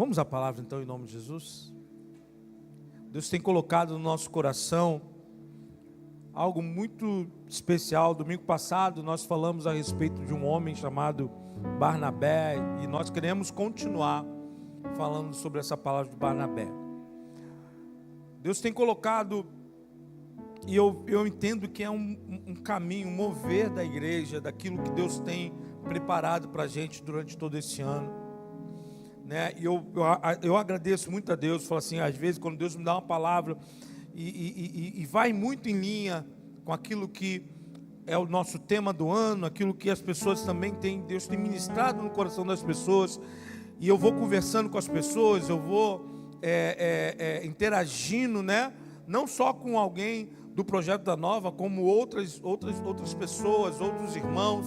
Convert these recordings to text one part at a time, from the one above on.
Vamos à palavra então em nome de Jesus. Deus tem colocado no nosso coração algo muito especial. Domingo passado nós falamos a respeito de um homem chamado Barnabé e nós queremos continuar falando sobre essa palavra de Barnabé. Deus tem colocado, e eu entendo que é um caminho, um mover da igreja, daquilo que Deus tem preparado para a gente durante todo esse ano. Né? E eu agradeço muito a Deus. Falo assim, às vezes quando Deus me dá uma palavra e vai muito em linha com aquilo que é o nosso tema do ano, aquilo que as pessoas também têm, Deus tem ministrado no coração das pessoas, e eu vou conversando com as pessoas, eu vou interagindo, né? Não só com alguém do Projeto da Nova, como outras pessoas, outros irmãos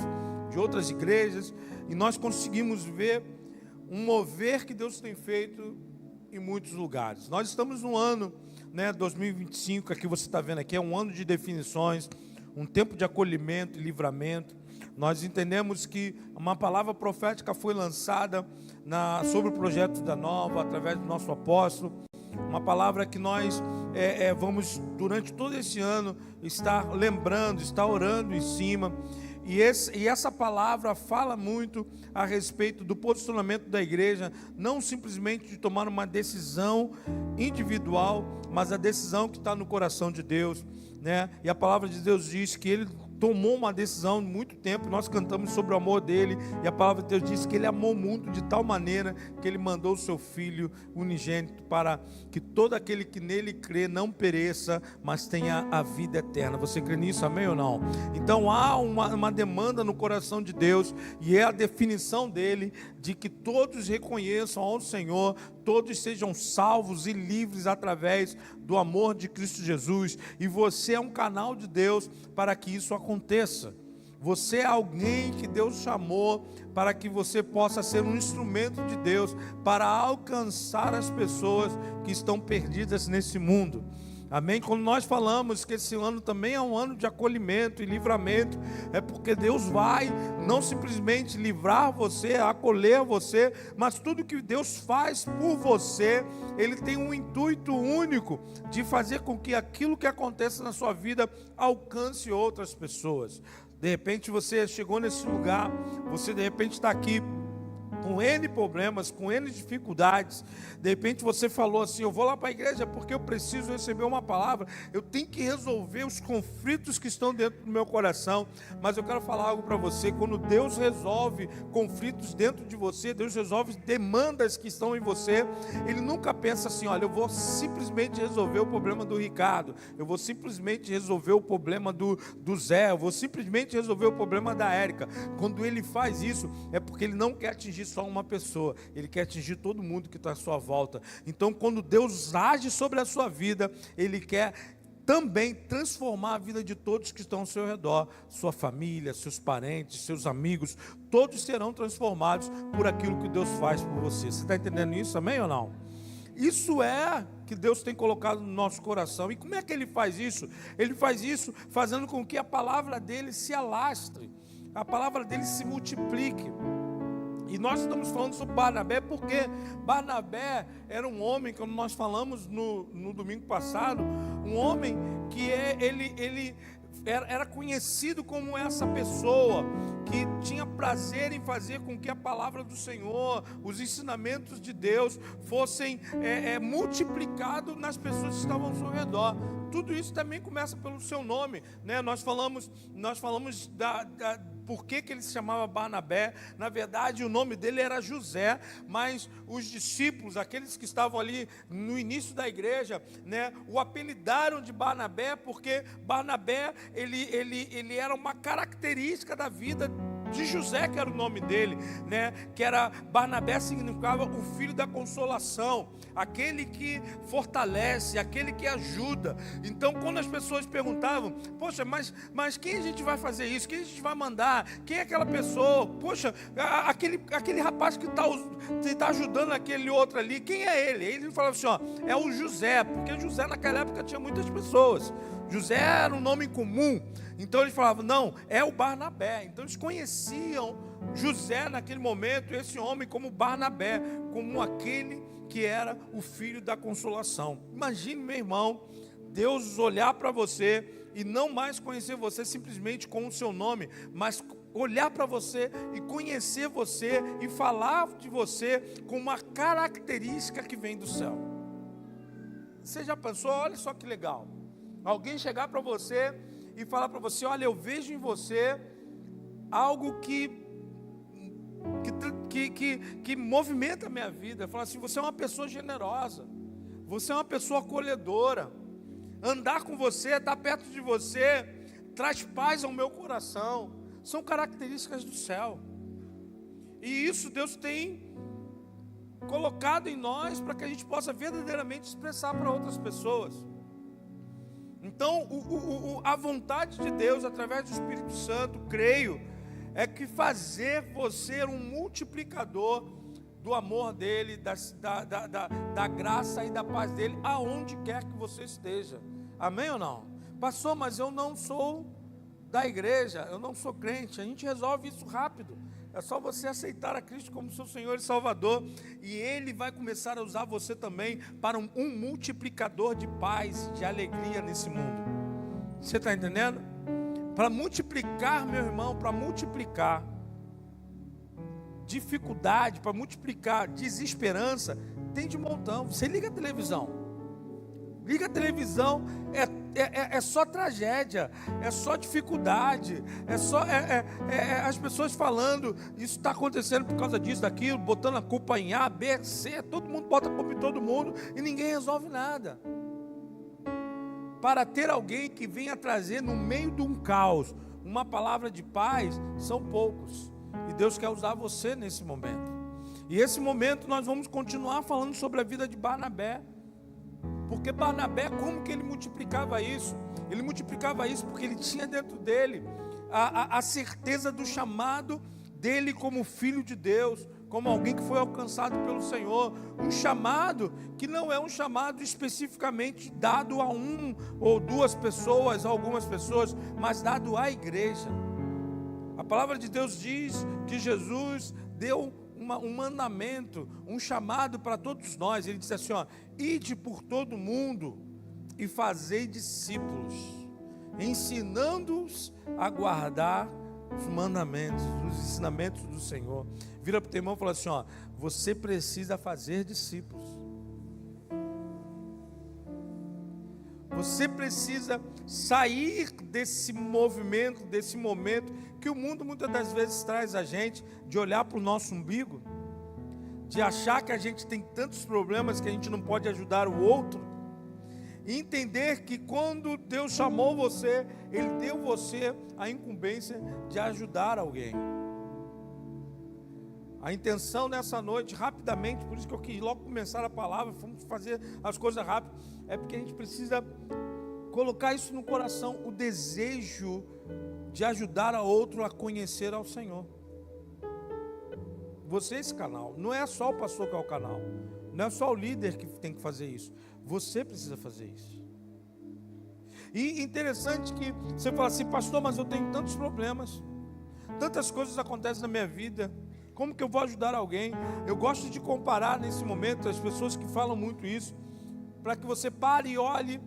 de outras igrejas, e nós conseguimos ver um mover que Deus tem feito em muitos lugares. Nós estamos no ano, né, 2025, aqui você está vendo aqui, é um ano de definições, um tempo de acolhimento e livramento. Nós entendemos que uma palavra profética foi lançada sobre o Projeto da Nova, através do nosso apóstolo, uma palavra que nós vamos, durante todo esse ano, estar lembrando, estar orando em cima. E essa palavra fala muito a respeito do posicionamento da igreja, não simplesmente de tomar uma decisão individual, mas a decisão que está no coração de Deus, né? E a palavra de Deus diz que Ele tomou uma decisão há muito tempo. Nós cantamos sobre o amor dele, e a palavra de Deus diz que Ele amou o mundo de tal maneira que Ele mandou o seu Filho unigênito para que todo aquele que nele crê não pereça, mas tenha a vida eterna. Você crê nisso, amém ou não? Então há uma demanda no coração de Deus, e é a definição dele, de que todos reconheçam ao Senhor, todos sejam salvos e livres através do amor de Cristo Jesus, e você é um canal de Deus para que isso aconteça. Você é alguém que Deus chamou para que você possa ser um instrumento de Deus para alcançar as pessoas que estão perdidas nesse mundo. Amém? Quando nós falamos que esse ano também é um ano de acolhimento e livramento, é porque Deus vai não simplesmente livrar você, acolher você, mas tudo que Deus faz por você, Ele tem um intuito único de fazer com que aquilo que aconteça na sua vida alcance outras pessoas. De repente você chegou nesse lugar, você de repente está aqui com N problemas, com N dificuldades. De repente você falou assim, eu vou lá para a igreja porque eu preciso receber uma palavra, eu tenho que resolver os conflitos que estão dentro do meu coração. Mas eu quero falar algo para você: quando Deus resolve conflitos dentro de você, Deus resolve demandas que estão em você, Ele nunca pensa assim, olha, eu vou simplesmente resolver o problema do Ricardo, eu vou simplesmente resolver o problema do Zé, eu vou simplesmente resolver o problema da Érica. Quando Ele faz isso, é porque Ele não quer atingir só uma pessoa, Ele quer atingir todo mundo que está à sua volta. Então, quando Deus age sobre a sua vida, Ele quer também transformar a vida de todos que estão ao seu redor, sua família, seus parentes, seus amigos, todos serão transformados por aquilo que Deus faz por você. Você está entendendo isso, amém ou não? Isso é que Deus tem colocado no nosso coração. E como é que Ele faz isso? Ele faz isso fazendo com que a palavra dEle se alastre, a palavra dEle se multiplique. E nós estamos falando sobre Barnabé porque Barnabé era um homem, como nós falamos no domingo passado, um homem que ele era conhecido como essa pessoa que tinha prazer em fazer com que a palavra do Senhor, os ensinamentos de Deus fossem multiplicados nas pessoas que estavam ao seu redor. Tudo isso também começa pelo seu nome, né? Nós falamos por que ele se chamava Barnabé. Na verdade, o nome dele era José, mas os discípulos, aqueles que estavam ali no início da igreja, né, o apelidaram de Barnabé, porque Barnabé, ele era uma característica da vida de José, que era o nome dele, né? Que era, Barnabé significava o filho da consolação, aquele que fortalece, aquele que ajuda. Então, quando as pessoas perguntavam, poxa, mas quem a gente vai fazer isso? Quem a gente vai mandar? Quem é aquela pessoa? Poxa, aquele rapaz que está ajudando aquele outro ali, quem é ele? Aí ele falava assim, ó, é o José, porque José naquela época tinha muitas pessoas. José era um nome comum, então eles falavam, não, é o Barnabé. Então eles conheciam José naquele momento, esse homem como Barnabé, como aquele que era o filho da consolação. Imagine, meu irmão, Deus olhar para você e não mais conhecer você simplesmente com o seu nome, mas olhar para você e conhecer você e falar de você com uma característica que vem do céu. Você já pensou? Olha só que legal. Alguém chegar para você e falar para você: olha, eu vejo em você algo que movimenta a minha vida. Falar assim: você é uma pessoa generosa, você é uma pessoa acolhedora. Andar com você, estar perto de você, traz paz ao meu coração. São características do céu. E isso Deus tem colocado em nós para que a gente possa verdadeiramente expressar para outras pessoas. Então, a vontade de Deus, através do Espírito Santo, creio, é que fazer você um multiplicador do amor dele, da graça e da paz dele, aonde quer que você esteja. Amém ou não? Pastor, mas eu não sou da igreja, eu não sou crente. A gente resolve isso rápido. É só você aceitar a Cristo como seu Senhor e Salvador, e Ele vai começar a usar você também para um multiplicador de paz, de alegria nesse mundo. Você está entendendo? Para multiplicar, meu irmão, para multiplicar dificuldade, para multiplicar desesperança, tem de montão. Você liga a televisão. Liga a televisão, é só tragédia, é só dificuldade, as pessoas falando, isso está acontecendo por causa disso, daquilo, botando a culpa em A, B, C, todo mundo bota a culpa em todo mundo e ninguém resolve nada. Para ter alguém que venha trazer no meio de um caos uma palavra de paz, são poucos, e Deus quer usar você nesse momento. E esse momento nós vamos continuar falando sobre a vida de Barnabé. Porque Barnabé, como que ele multiplicava isso? Ele multiplicava isso porque ele tinha dentro dele a certeza do chamado dele como filho de Deus, como alguém que foi alcançado pelo Senhor. Um chamado que não é um chamado especificamente dado a um ou duas pessoas, a algumas pessoas, mas dado à igreja. A palavra de Deus diz que Jesus deu um mandamento, um chamado para todos nós. Ele disse assim, ó: ide por todo mundo e fazei discípulos, ensinando-os a guardar os mandamentos, os ensinamentos do Senhor. Vira para o teu irmão e fala assim, ó: você precisa fazer discípulos. Você precisa sair desse movimento, desse momento que o mundo muitas das vezes traz a gente, de olhar para o nosso umbigo, de achar que a gente tem tantos problemas que a gente não pode ajudar o outro, e entender que quando Deus chamou você, Ele deu você a incumbência de ajudar alguém. A intenção nessa noite, rapidamente, por isso que eu quis logo começar a palavra, vamos fazer as coisas rápido, é porque a gente precisa colocar isso no coração, o desejo de ajudar a outro a conhecer ao Senhor. Você é esse canal, não é só o pastor que é o canal, não é só o líder que tem que fazer isso, você precisa fazer isso. E interessante que você fala assim, pastor, mas eu tenho tantos problemas, tantas coisas acontecem na minha vida, como que eu vou ajudar alguém? Eu gosto de comparar nesse momento as pessoas que falam muito isso, para que você pare e olhe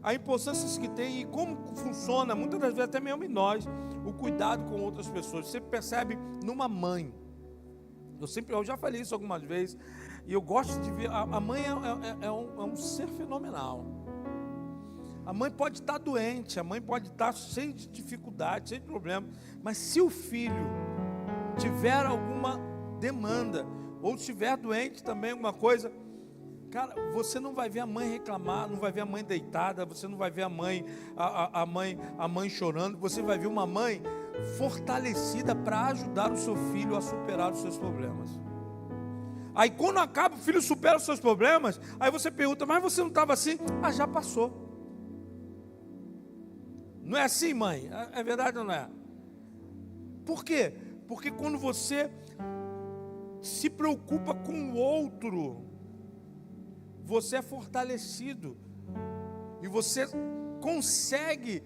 a importância que tem e como funciona, muitas das vezes até mesmo em nós, o cuidado com outras pessoas. Você percebe numa mãe. Eu já falei isso algumas vezes, e eu gosto de ver, a mãe é um ser fenomenal. A mãe pode estar doente, a mãe pode estar cheia de dificuldades, cheia de problemas, mas se o filho tiver alguma demanda, ou estiver doente também, alguma coisa, cara, você não vai ver a mãe reclamar, não vai ver a mãe deitada, você não vai ver a mãe chorando, você vai ver uma mãe fortalecida para ajudar o seu filho a superar os seus problemas. Aí quando acaba, o filho supera os seus problemas, aí você pergunta, mas você não estava assim? Ah, já passou. Não é assim, mãe? É verdade ou não é? Por quê? Porque quando você se preocupa com o outro, você é fortalecido e você consegue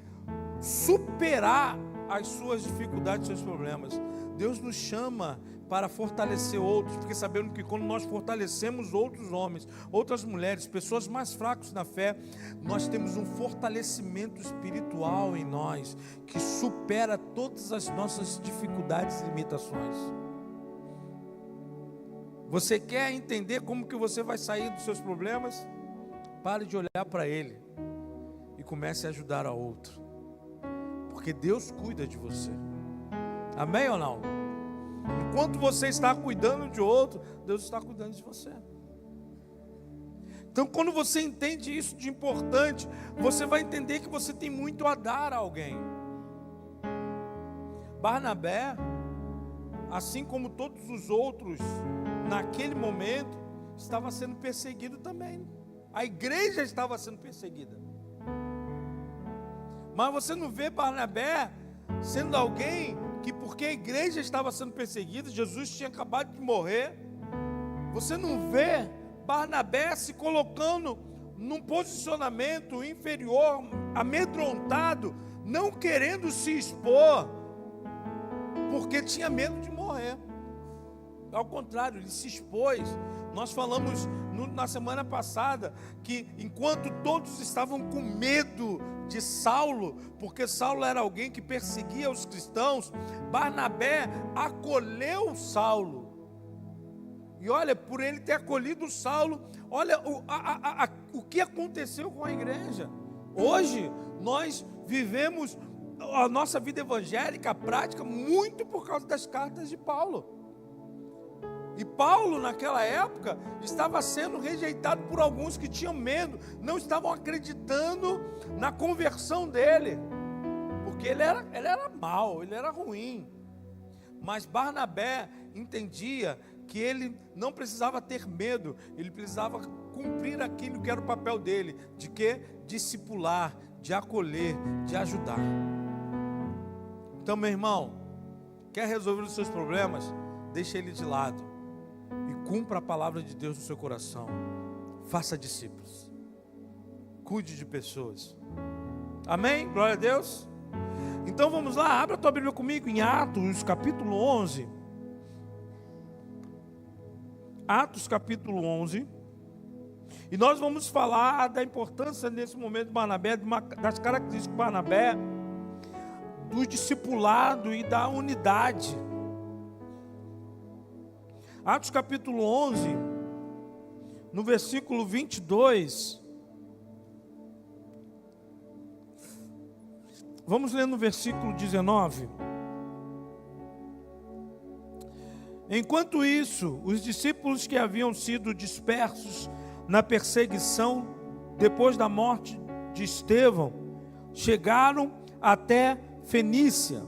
superar as suas dificuldades, seus problemas. Deus nos chama para fortalecer outros, porque sabemos que quando nós fortalecemos outros homens, outras mulheres, pessoas mais fracas na fé, nós temos um fortalecimento espiritual em nós, que supera todas as nossas dificuldades e limitações. Você quer entender como que você vai sair dos seus problemas? Pare de olhar para ele e comece a ajudar a outro, porque Deus cuida de você. Amém ou não? Enquanto você está cuidando de outro, Deus está cuidando de você. Então, quando você entende isso de importante, você vai entender que você tem muito a dar a alguém. Barnabé, assim como todos os outros, naquele momento, estava sendo perseguido também. A igreja estava sendo perseguida. Mas você não vê Barnabé sendo alguém que, porque a igreja estava sendo perseguida, Jesus tinha acabado de morrer. Você não vê Barnabé se colocando num posicionamento inferior, amedrontado, não querendo se expor, porque tinha medo de morrer. Ao contrário, ele se expôs. Nós falamos na semana passada que enquanto todos estavam com medo de Saulo, porque Saulo era alguém que perseguia os cristãos, Barnabé acolheu Saulo. E olha, por ele ter acolhido Saulo, olha o que aconteceu com a igreja. Hoje nós vivemos a nossa vida evangélica, prática, muito por causa das cartas de Paulo. E Paulo, naquela época, estava sendo rejeitado por alguns que tinham medo, não estavam acreditando na conversão dele, porque ele era mau, ele era ruim. Mas Barnabé entendia que ele não precisava ter medo, ele precisava cumprir aquilo que era o papel dele, de quê? Discipular, de acolher, de ajudar. Então, meu irmão, quer resolver os seus problemas? Deixa ele de lado. Cumpra a palavra de Deus no seu coração. Faça discípulos. Cuide de pessoas. Amém? Glória a Deus. Então vamos lá, abra a tua Bíblia comigo em Atos capítulo 11. Atos capítulo 11. E nós vamos falar da importância nesse momento de Barnabé, das características de Barnabé, do discipulado e da unidade. Atos capítulo 11, no versículo 22, vamos ler no versículo 19. Enquanto isso, os discípulos que haviam sido dispersos na perseguição depois da morte de Estevão, chegaram até Fenícia,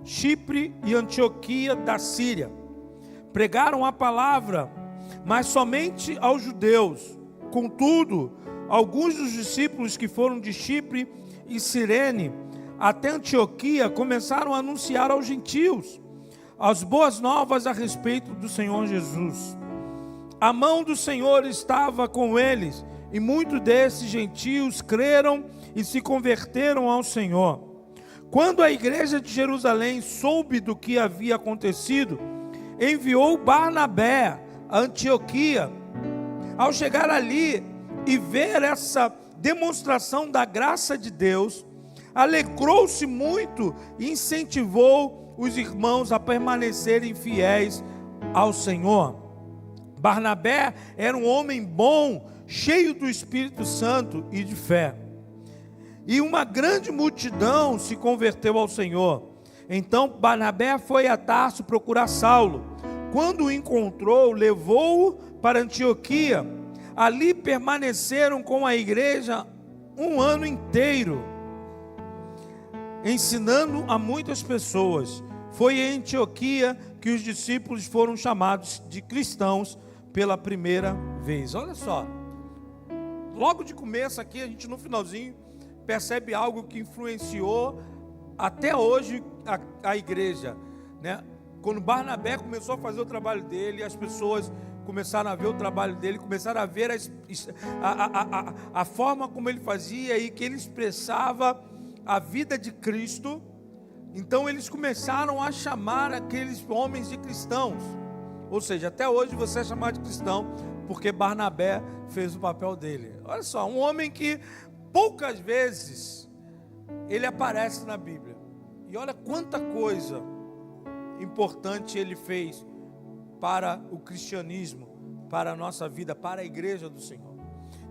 Chipre e Antioquia da Síria. Pregaram a palavra, mas somente aos judeus. Contudo, alguns dos discípulos que foram de Chipre e Cirene até Antioquia começaram a anunciar aos gentios as boas novas a respeito do Senhor Jesus. A mão do Senhor estava com eles, e muitos desses gentios creram e se converteram ao Senhor. Quando a igreja de Jerusalém soube do que havia acontecido, enviou Barnabé a Antioquia. Ao chegar ali e ver essa demonstração da graça de Deus, alegrou-se muito e incentivou os irmãos a permanecerem fiéis ao Senhor. Barnabé era um homem bom, cheio do Espírito Santo e de fé. E uma grande multidão se converteu ao Senhor. Então Barnabé foi a Tarso procurar Saulo. Quando o encontrou, levou-o para Antioquia. Ali permaneceram com a igreja um ano inteiro, ensinando a muitas pessoas. Foi em Antioquia que os discípulos foram chamados de cristãos pela primeira vez. Olha só, logo de começo aqui, a gente no finalzinho percebe algo que influenciou até hoje a igreja, né? Quando Barnabé começou a fazer o trabalho dele, as pessoas começaram a ver o trabalho dele, começaram a ver a forma como ele fazia e que ele expressava a vida de Cristo. Então eles começaram a chamar aqueles homens de cristãos. Ou seja, até hoje você é chamado de cristão, porque Barnabé fez o papel dele. Olha só, um homem que poucas vezes ele aparece na Bíblia. E olha quanta coisa importante ele fez para o cristianismo, para a nossa vida, para a igreja do Senhor.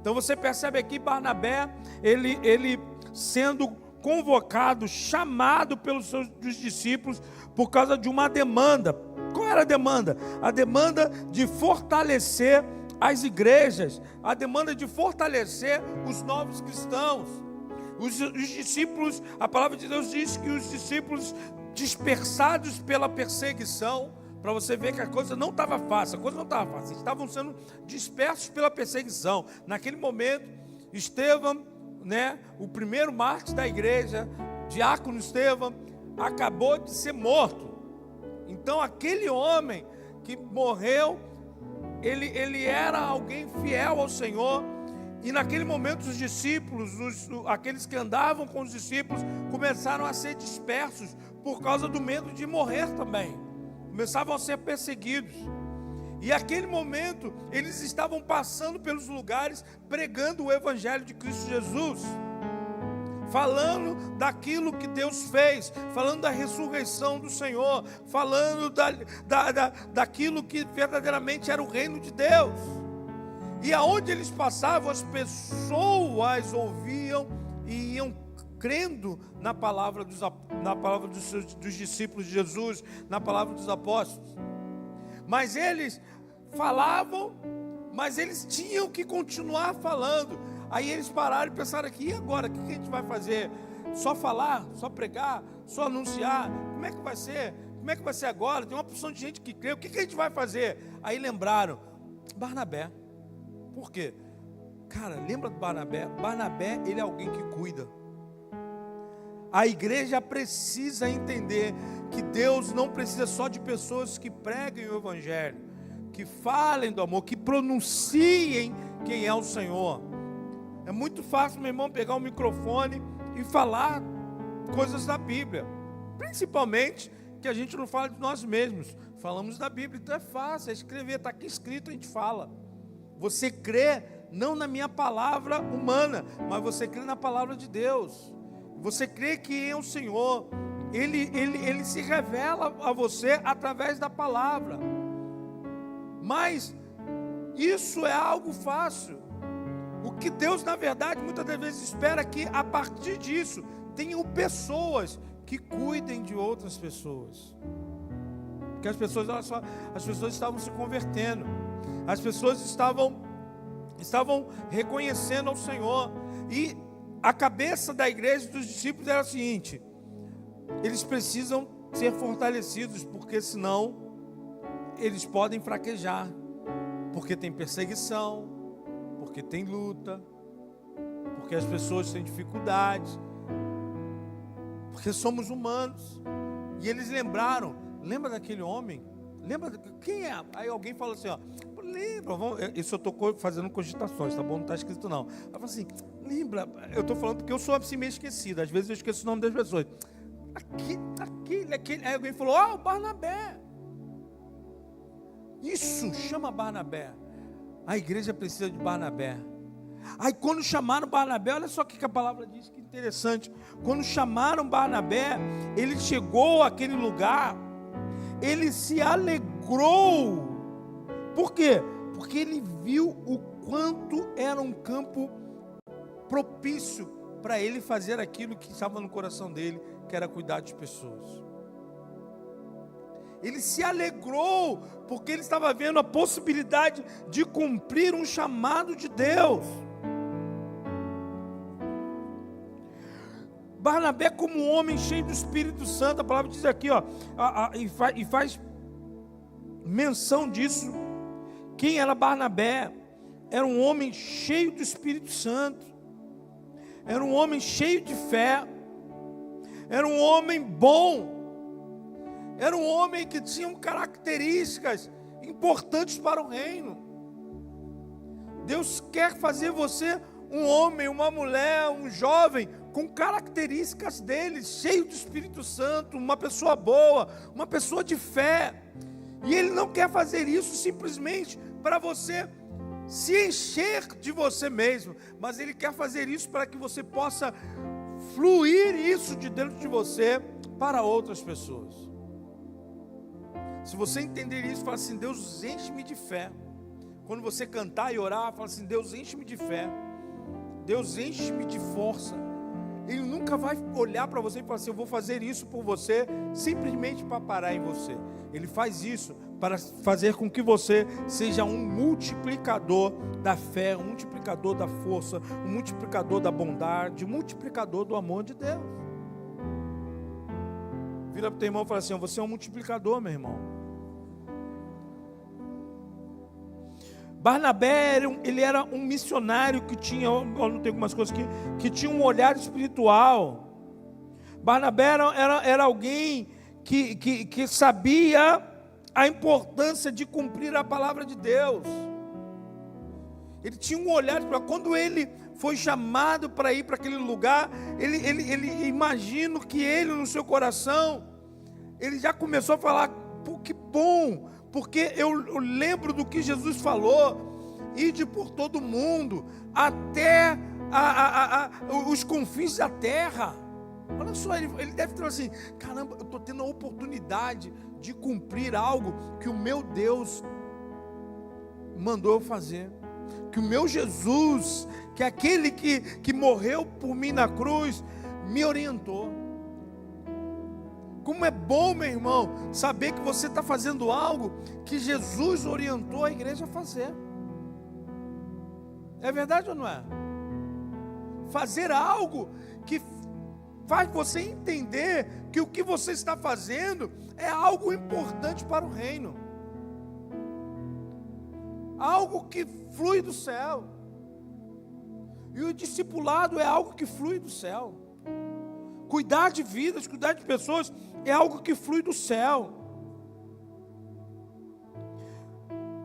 Então você percebe aqui Barnabé, ele sendo convocado, chamado pelos seus discípulos por causa de uma demanda. Qual era a demanda? A demanda de fortalecer as igrejas, a demanda de fortalecer os novos cristãos. Os discípulos, a palavra de Deus diz que os discípulos dispersados pela perseguição, para você ver que a coisa não estava fácil, eles estavam sendo dispersos pela perseguição. Naquele momento, Estevão, o primeiro mártir da igreja, diácono Estevão, acabou de ser morto. Então aquele homem que morreu, ele era alguém fiel ao Senhor. E naquele momento os discípulos, aqueles que andavam com os discípulos, começaram a ser dispersos por causa do medo de morrer também. Começavam a ser perseguidos. E naquele momento eles estavam passando pelos lugares pregando o Evangelho de Cristo Jesus, falando daquilo que Deus fez, falando da ressurreição do Senhor, falando daquilo que verdadeiramente era o reino de Deus. E aonde eles passavam, as pessoas ouviam e iam crendo na palavra dos discípulos de Jesus, na palavra dos apóstolos. Mas eles falavam, mas eles tinham que continuar falando. Aí eles pararam e pensaram aqui, e agora? O que a gente vai fazer? Só falar? Só pregar? Só anunciar? Como é que vai ser? Como é que vai ser agora? Tem uma porção de gente que crê, o que a gente vai fazer? Aí lembraram, Barnabé. Por quê? Cara, lembra do Barnabé? Barnabé, ele é alguém que cuida. A igreja precisa entender que Deus não precisa só de pessoas que preguem o Evangelho, que falem do amor, que pronunciem quem é o Senhor. É muito fácil, meu irmão, pegar o microfone e falar coisas da Bíblia. Principalmente que a gente não fala de nós mesmos, falamos da Bíblia. Então é fácil, é escrever, está aqui escrito, a gente fala. Você crê não na minha palavra humana, mas você crê na palavra de Deus. Você crê que é o Senhor, Ele se revela a você através da palavra. Mas isso é algo fácil. O que Deus, na verdade, muitas das vezes espera que a partir disso tenham pessoas que cuidem de outras pessoas. Porque as pessoas, olha só, as pessoas estavam se convertendo, as pessoas estavam reconhecendo ao Senhor. E a cabeça da igreja dos discípulos era a seguinte: eles precisam ser fortalecidos, porque senão eles podem fraquejar, porque tem perseguição, porque tem luta, porque as pessoas têm dificuldades, porque somos humanos. E eles lembraram, lembra daquele homem? Lembra, quem é? Aí alguém fala assim, ó, lembra, isso eu estou fazendo cogitações, tá bom? Não está escrito não. Ela fala assim, lembra, eu estou falando porque eu sou assim meio esquecido, às vezes eu esqueço o nome das pessoas. Aquele, aí alguém falou, o Barnabé. Isso, chama Barnabé. A igreja precisa de Barnabé. Aí quando chamaram Barnabé, olha só o que a palavra diz, que interessante. Quando chamaram Barnabé, ele chegou àquele lugar, ele se alegrou. Por quê? Porque ele viu o quanto era um campo propício para ele fazer aquilo que estava no coração dele, que era cuidar de pessoas. Ele se alegrou, porque ele estava vendo a possibilidade de cumprir um chamado de Deus. Barnabé, como um homem cheio do Espírito Santo, a palavra diz aqui, ó, e faz menção disso. Quem era Barnabé? Era um homem cheio do Espírito Santo, era um homem cheio de fé, era um homem bom, era um homem que tinha características importantes para o reino. Deus quer fazer você um homem, uma mulher, um jovem com características dele, cheio do Espírito Santo, uma pessoa boa, uma pessoa de fé. E ele não quer fazer isso simplesmente para você se encher de você mesmo, mas ele quer fazer isso para que você possa fluir isso de dentro de você para outras pessoas. Se você entender isso, fala assim: Deus, enche-me de fé. Quando você cantar e orar, fala assim: Deus, enche-me de fé. Deus, enche-me de força. Ele nunca vai olhar para você e falar assim: eu vou fazer isso por você, simplesmente para parar em você. Ele faz isso para fazer com que você seja um multiplicador da fé, um multiplicador da força, um multiplicador da bondade, um multiplicador do amor de Deus. Vira para o teu irmão e fala assim: você é um multiplicador, meu irmão. Barnabé, ele era um missionário que tinha, eu não tenho algumas coisas aqui, que tinha um olhar espiritual. Barnabé era alguém que sabia a importância de cumprir a palavra de Deus. Ele tinha um olhar espiritual. Quando ele foi chamado para ir para aquele lugar, ele imagino que ele no seu coração, ele já começou a falar: pô, que bom, porque eu lembro do que Jesus falou: ide por todo mundo, até os confins da terra. Olha só, ele deve ter assim: caramba, eu estou tendo a oportunidade de cumprir algo que o meu Deus mandou eu fazer, que o meu Jesus, que é aquele que morreu por mim na cruz, me orientou. Como é bom, meu irmão, saber que você está fazendo algo que Jesus orientou a igreja a fazer. É verdade ou não é? Fazer algo que faz você entender que o que você está fazendo é algo importante para o reino. Algo que flui do céu. E o discipulado é algo que flui do céu. Cuidar de vidas, cuidar de pessoas é algo que flui do céu.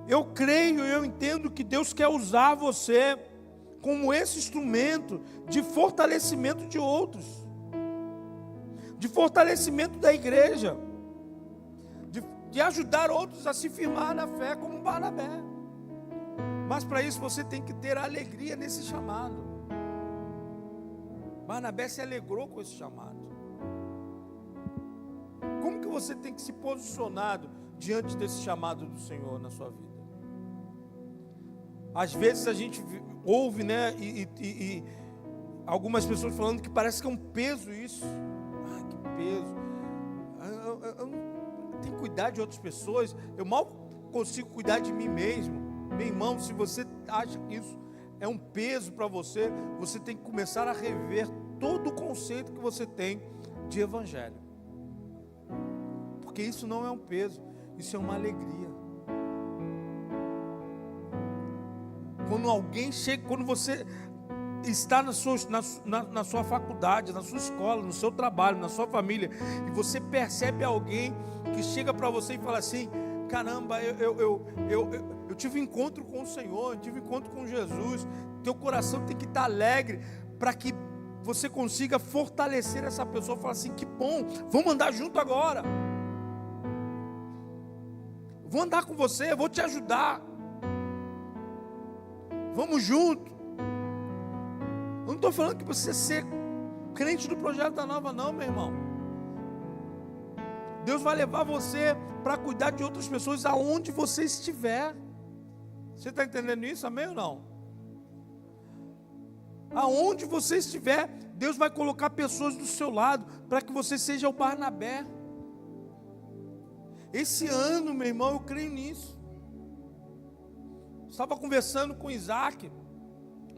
Eu creio, eu entendo que Deus quer usar você como esse instrumento de fortalecimento de outros, de fortalecimento da igreja, de ajudar outros a se firmar na fé como Barnabé. Mas para isso você tem que ter alegria nesse chamado. Barnabé se alegrou com esse chamado. Como que você tem que se posicionar diante desse chamado do Senhor na sua vida? Às vezes a gente ouve, né, e algumas pessoas falando que parece que é um peso isso. Ah, que peso. Eu não tenho que cuidar de outras pessoas. Eu mal consigo cuidar de mim mesmo. Meu irmão, se você acha que isso é um peso para você, você tem que começar a rever todo o conceito que você tem de evangelho. Porque isso não é um peso, isso é uma alegria. Quando alguém chega, quando você está na sua faculdade, na sua escola, no seu trabalho, na sua família, e você percebe alguém que chega para você e fala assim: caramba, eu tive um encontro com o Senhor, eu tive um encontro com Jesus. Teu coração tem que estar alegre para que você consiga fortalecer essa pessoa. Fala assim: que bom, vamos andar junto agora. Vou andar com você, vou te ajudar. Vamos junto. Eu não estou falando que você ser crente do Projeto da Nova, não, meu irmão. Deus vai levar você para cuidar de outras pessoas aonde você estiver. Você está entendendo isso, amém ou não? Aonde você estiver, Deus vai colocar pessoas do seu lado para que você seja o Barnabé. Esse ano, meu irmão, eu creio nisso. Estava conversando com Isaac,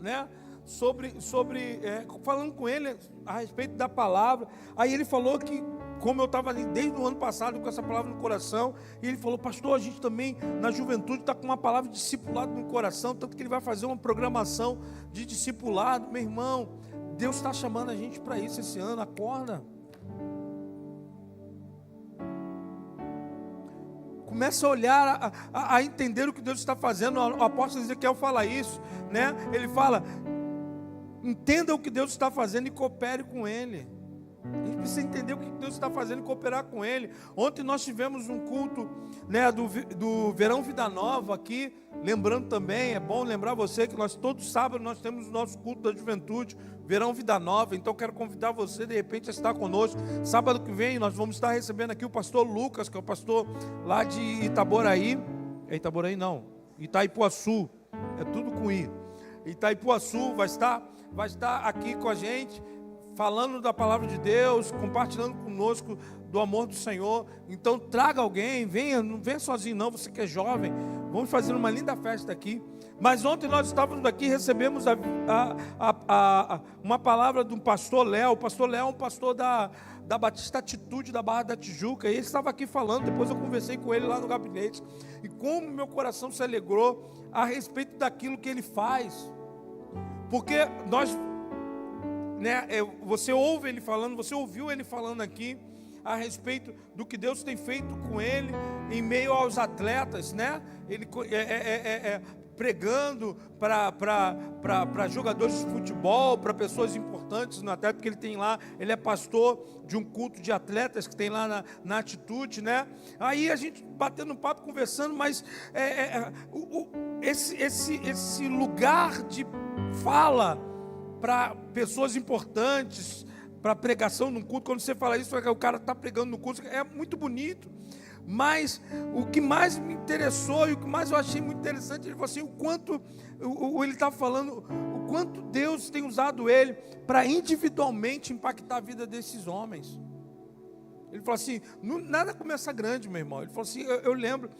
né? Falando com ele a respeito da palavra. Aí ele falou que, como eu estava ali desde o ano passado com essa palavra no coração, e ele falou: pastor, a gente também na juventude está com uma palavra de discipulado no coração, tanto que ele vai fazer uma programação de discipulado. Meu irmão, Deus está chamando a gente para isso esse ano. Acorda. Começa a olhar, a entender o que Deus está fazendo. O apóstolo Ezequiel fala isso, né? Ele fala: Entenda o que Deus está fazendo e coopere com Ele. A gente precisa entender o que Deus está fazendo e cooperar com Ele. Ontem nós tivemos um culto, né, do Verão Vida Nova aqui. Lembrando também, é bom lembrar você que nós todos sábados nós temos o nosso culto da juventude, Verão Vida Nova. Então quero convidar você de repente a estar conosco. Sábado que vem nós vamos estar recebendo aqui o pastor Lucas, que é o pastor lá de Itaboraí. É Itaboraí não, Itaipuaçu, é tudo com I. Itaipuaçu vai estar aqui com a gente, falando da palavra de Deus, compartilhando conosco do amor do Senhor. Então traga alguém, venha, não venha sozinho não, você que é jovem. Vamos fazer uma linda festa aqui. Mas ontem nós estávamos aqui, recebemos uma palavra de um pastor Léo. O pastor Léo é um pastor da Batista Atitude, da Barra da Tijuca. E ele estava aqui falando, depois eu conversei com ele lá no gabinete. E como meu coração se alegrou a respeito daquilo que ele faz. Porque nós... né, você ouve ele falando, você ouviu ele falando aqui a respeito do que Deus tem feito com ele em meio aos atletas, né? Ele pregando para jogadores de futebol, para pessoas importantes no Atlético, porque ele tem lá, ele é pastor de um culto de atletas que tem lá na Atitude, né? Aí a gente batendo um papo, conversando, mas esse lugar de fala para pessoas importantes, para pregação num culto, quando você fala isso, o cara está pregando no culto, é muito bonito. Mas o que mais me interessou e o que mais eu achei muito interessante, ele falou assim, o quanto ele está falando, o quanto Deus tem usado ele para individualmente impactar a vida desses homens. Ele falou assim, nada começa grande, meu irmão. Ele falou assim, eu lembro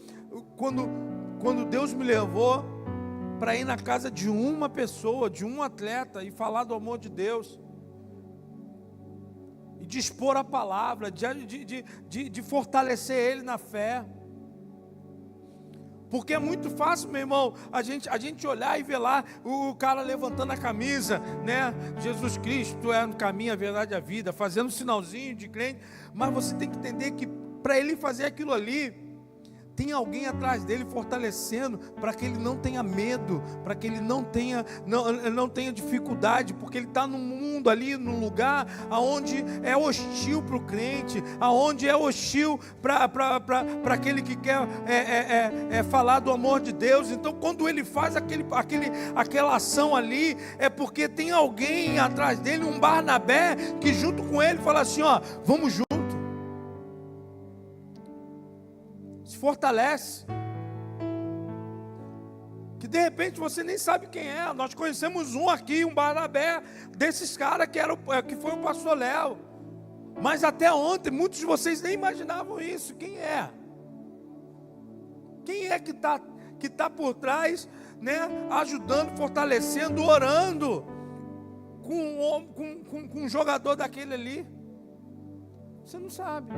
quando Deus me levou para ir na casa de uma pessoa, de um atleta, e falar do amor de Deus, e de expor a palavra, de fortalecer ele na fé. Porque é muito fácil, meu irmão, a gente olhar e ver lá o cara levantando a camisa, né? Jesus Cristo é o caminho, a verdade e a vida, fazendo um sinalzinho de crente. Mas você tem que entender que para ele fazer aquilo ali, tem alguém atrás dele fortalecendo, para que ele não tenha medo, para que ele não tenha dificuldade, porque ele está num mundo ali, num lugar onde é hostil para o crente, aonde é hostil para aquele que quer falar do amor de Deus. Então quando ele faz aquela ação ali, é porque tem alguém atrás dele, um Barnabé, que junto com ele fala assim, ó, vamos juntos. Se fortalece, que de repente você nem sabe quem é. Nós conhecemos um aqui, um Barnabé, desses caras que foi o pastor Léo, mas até ontem muitos de vocês nem imaginavam isso. Quem é? Quem é que tá por trás, né, ajudando, fortalecendo, orando com um jogador daquele ali? Você não sabe.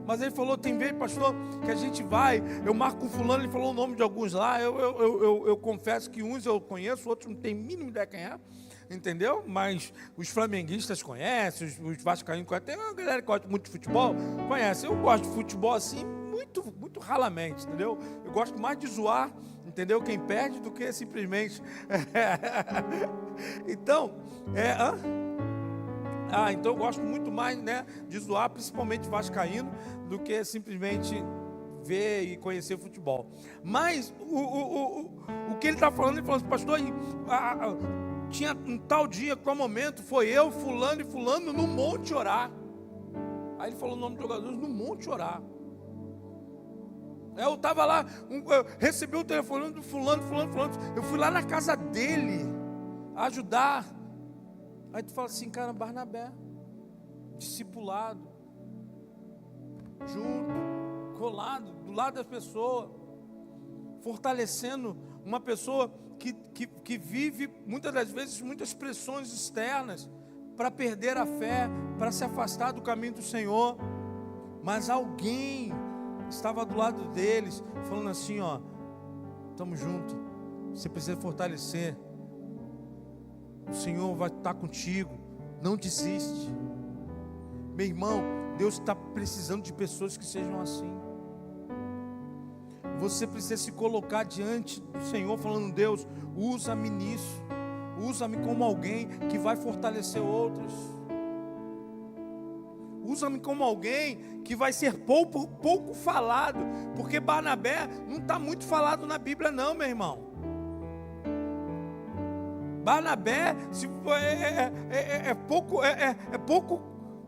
Mas ele falou, tem vez, pastor, que a gente vai, eu marco com fulano, ele falou o nome de alguns lá, eu confesso que uns eu conheço, outros não tem a mínima ideia quem é, entendeu? Mas os flamenguistas conhecem, os vascaínos conhecem, tem uma galera que gosta muito de futebol, conhece. Eu gosto de futebol assim, muito, muito ralamente, entendeu? Eu gosto mais de zoar, entendeu? Quem perde do que simplesmente. Então, então eu gosto muito mais, né, de zoar, principalmente vascaíno, do que simplesmente ver e conhecer futebol. Mas o que ele está falando, ele falou assim, pastor, tinha um tal dia, qual momento, foi eu, fulano e fulano, no monte orar. Aí ele falou o nome dos jogadores, no monte orar. Eu estava lá, eu recebi o telefone do fulano, eu fui lá na casa dele, ajudar. Aí tu fala assim, cara, Barnabé, discipulado, junto, colado, do lado das pessoas, fortalecendo uma pessoa que vive, muitas das vezes, muitas pressões externas, para perder a fé, para se afastar do caminho do Senhor, mas alguém estava do lado deles, falando assim, ó, estamos juntos, você precisa fortalecer, o Senhor vai estar contigo, não desiste. Meu irmão, Deus está precisando de pessoas que sejam assim. Você precisa se colocar diante do Senhor, falando, Deus, usa-me nisso, Usa-me como alguém que vai fortalecer outros. Usa-me como alguém que vai ser pouco falado. Porque Barnabé não está muito falado na Bíblia não, meu irmão. Barnabé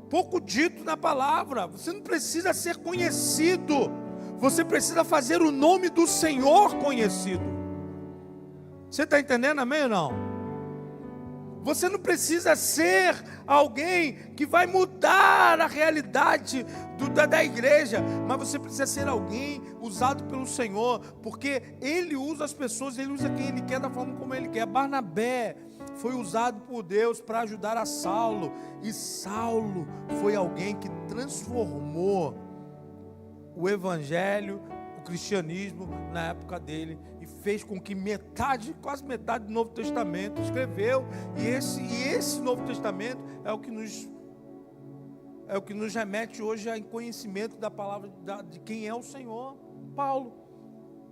pouco dito na palavra. Você não precisa ser conhecido. Você precisa fazer o nome do Senhor conhecido. Você está entendendo, amém ou não? Você não precisa ser alguém que vai mudar a realidade da igreja, mas você precisa ser alguém usado pelo Senhor, porque Ele usa as pessoas, Ele usa quem Ele quer, da forma como Ele quer. Barnabé foi usado por Deus para ajudar a Saulo, e Saulo foi alguém que transformou o Evangelho, o cristianismo na época dele, e fez com que quase metade do Novo Testamento escreveu, e esse Novo Testamento é o que nos remete hoje ao conhecimento da palavra de quem é o Senhor. Paulo,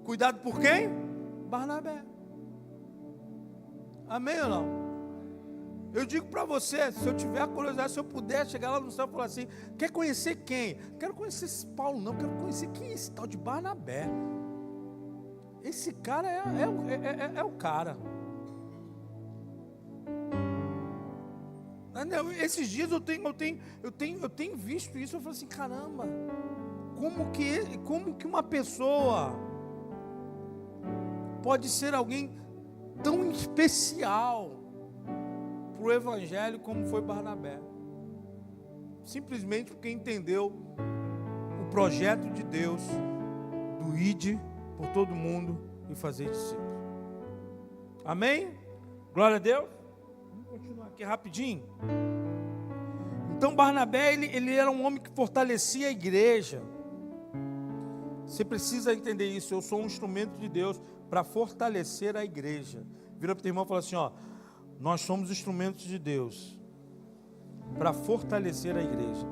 cuidado por quem? Barnabé. Amém ou não? Eu digo para você, se eu tiver a curiosidade, se eu puder chegar lá no céu e falar assim, quer conhecer quem? Quero conhecer esse Paulo não, quero conhecer quem é esse tal de Barnabé. Esse cara é o cara. Esses dias eu tenho visto isso, eu falo assim, caramba, como que uma pessoa pode ser alguém tão especial para o Evangelho como foi Barnabé? Simplesmente porque entendeu o projeto de Deus do ide por todo mundo e fazer discípulos. Amém? Glória a Deus. Vamos continuar aqui rapidinho. Então Barnabé, ele era um homem que fortalecia a igreja. Você precisa entender isso. Eu sou um instrumento de Deus para fortalecer a igreja. Vira para o teu irmão e fala assim, ó, nós somos instrumentos de Deus para fortalecer a igreja.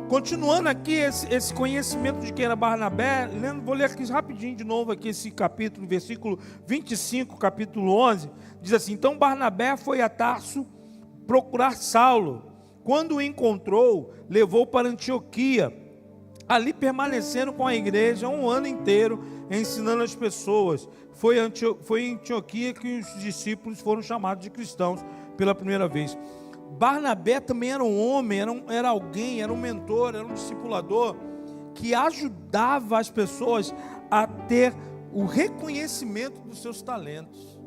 Continuando aqui esse conhecimento de quem era Barnabé, vou ler aqui rapidinho de novo aqui esse capítulo, versículo 25, capítulo 11, diz assim, então Barnabé foi a Tarso procurar Saulo, quando o encontrou, levou para Antioquia, ali permaneceram com a igreja um ano inteiro, ensinando as pessoas. Foi em Antioquia que os discípulos foram chamados de cristãos pela primeira vez. Barnabé também era um homem, era alguém, era um mentor, era um discipulador, que ajudava as pessoas a ter o reconhecimento dos seus talentos.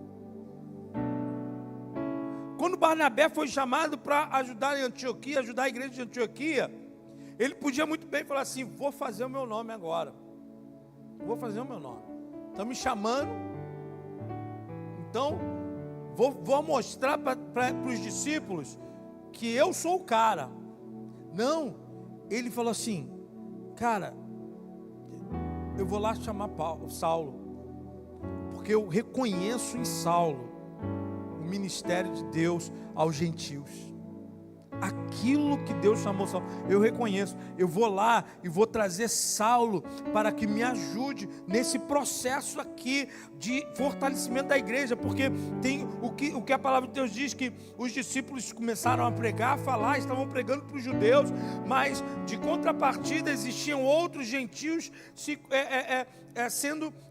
Quando Barnabé foi chamado para ajudar em Antioquia, ajudar a igreja de Antioquia, ele podia muito bem falar assim, vou fazer o meu nome agora. Vou fazer o meu nome. Estão me chamando, então vou mostrar para os discípulos que eu sou o cara. Não, ele falou assim, cara, eu vou lá chamar Saulo, porque eu reconheço em Saulo o ministério de Deus aos gentios. Aquilo que Deus chamou Saulo, eu reconheço. Eu vou lá e vou trazer Saulo para que me ajude nesse processo aqui de fortalecimento da igreja, porque tem o que a palavra de Deus diz, que os discípulos começaram a pregar, a falar, estavam pregando para os judeus, mas de contrapartida existiam outros gentios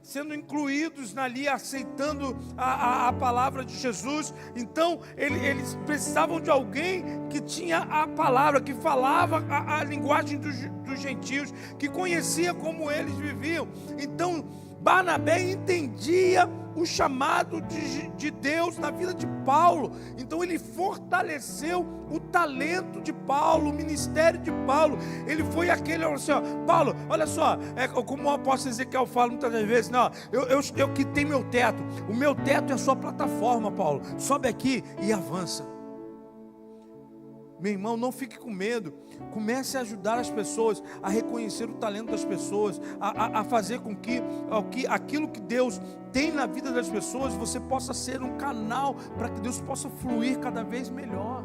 sendo incluídos ali, aceitando a palavra de Jesus. Então eles precisavam de alguém que tinha a palavra, que falava a linguagem dos gentios, que conhecia como eles viviam. Então Barnabé entendia o chamado de Deus na vida de Paulo. Então ele fortaleceu o talento de Paulo, o ministério de Paulo. Ele foi aquele, assim, ó, Paulo, olha só, como o apóstolo Ezequiel fala muitas vezes, não, eu quitei meu teto. O meu teto é a sua plataforma, Paulo. Sobe aqui e avança. Meu irmão, não fique com medo. Comece a ajudar as pessoas a reconhecer o talento das pessoas, a fazer com que aquilo que Deus tem na vida das pessoas, você possa ser um canal para que Deus possa fluir cada vez melhor.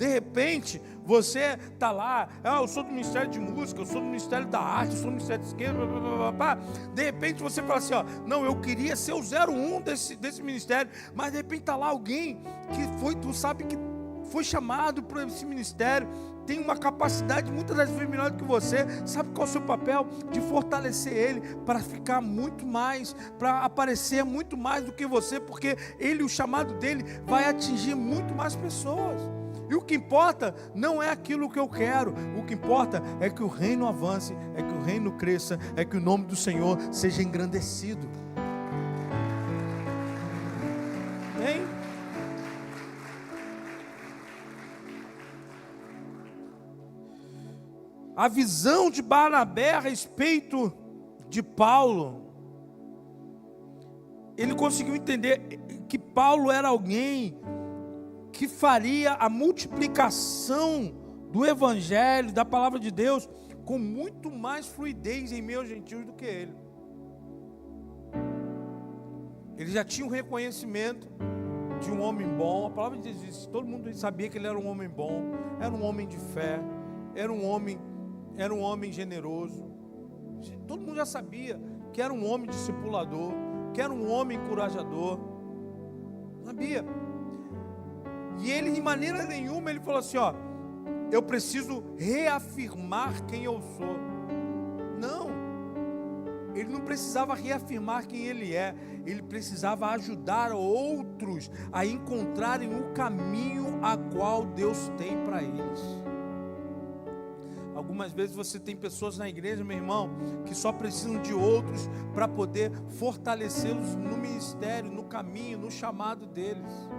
De repente, você está lá, eu sou do Ministério de Música, eu sou do Ministério da Arte, eu sou do Ministério de Esquerda, de repente você fala assim, não, eu queria ser o 01 desse ministério, mas de repente está lá alguém que tu sabe que foi chamado para esse ministério, tem uma capacidade muitas das vezes melhor do que você, sabe qual é o seu papel? De fortalecer ele, para ficar muito mais, para aparecer muito mais do que você, porque o chamado dele vai atingir muito mais pessoas. E o que importa não é aquilo que eu quero, o que importa é que o reino avance, é que o reino cresça, é que o nome do Senhor seja engrandecido. Amém? A visão de Barnabé a respeito de Paulo, ele conseguiu entender que Paulo era alguém que faria a multiplicação do evangelho, da palavra de Deus, com muito mais fluidez em meio aos gentios do que ele. Ele já tinha um reconhecimento de um homem bom. A palavra de Deus diz, todo mundo sabia que ele era um homem bom, era um homem de fé, era um homem generoso. Todo mundo já sabia que era um homem discipulador, que era um homem encorajador. Sabia? E ele, de maneira nenhuma, ele falou assim, eu preciso reafirmar quem eu sou. Não. Ele não precisava reafirmar quem ele é. Ele precisava ajudar outros a encontrarem o caminho a qual Deus tem para eles. Algumas vezes você tem pessoas na igreja, meu irmão, que só precisam de outros para poder fortalecê-los no ministério, no caminho, no chamado deles.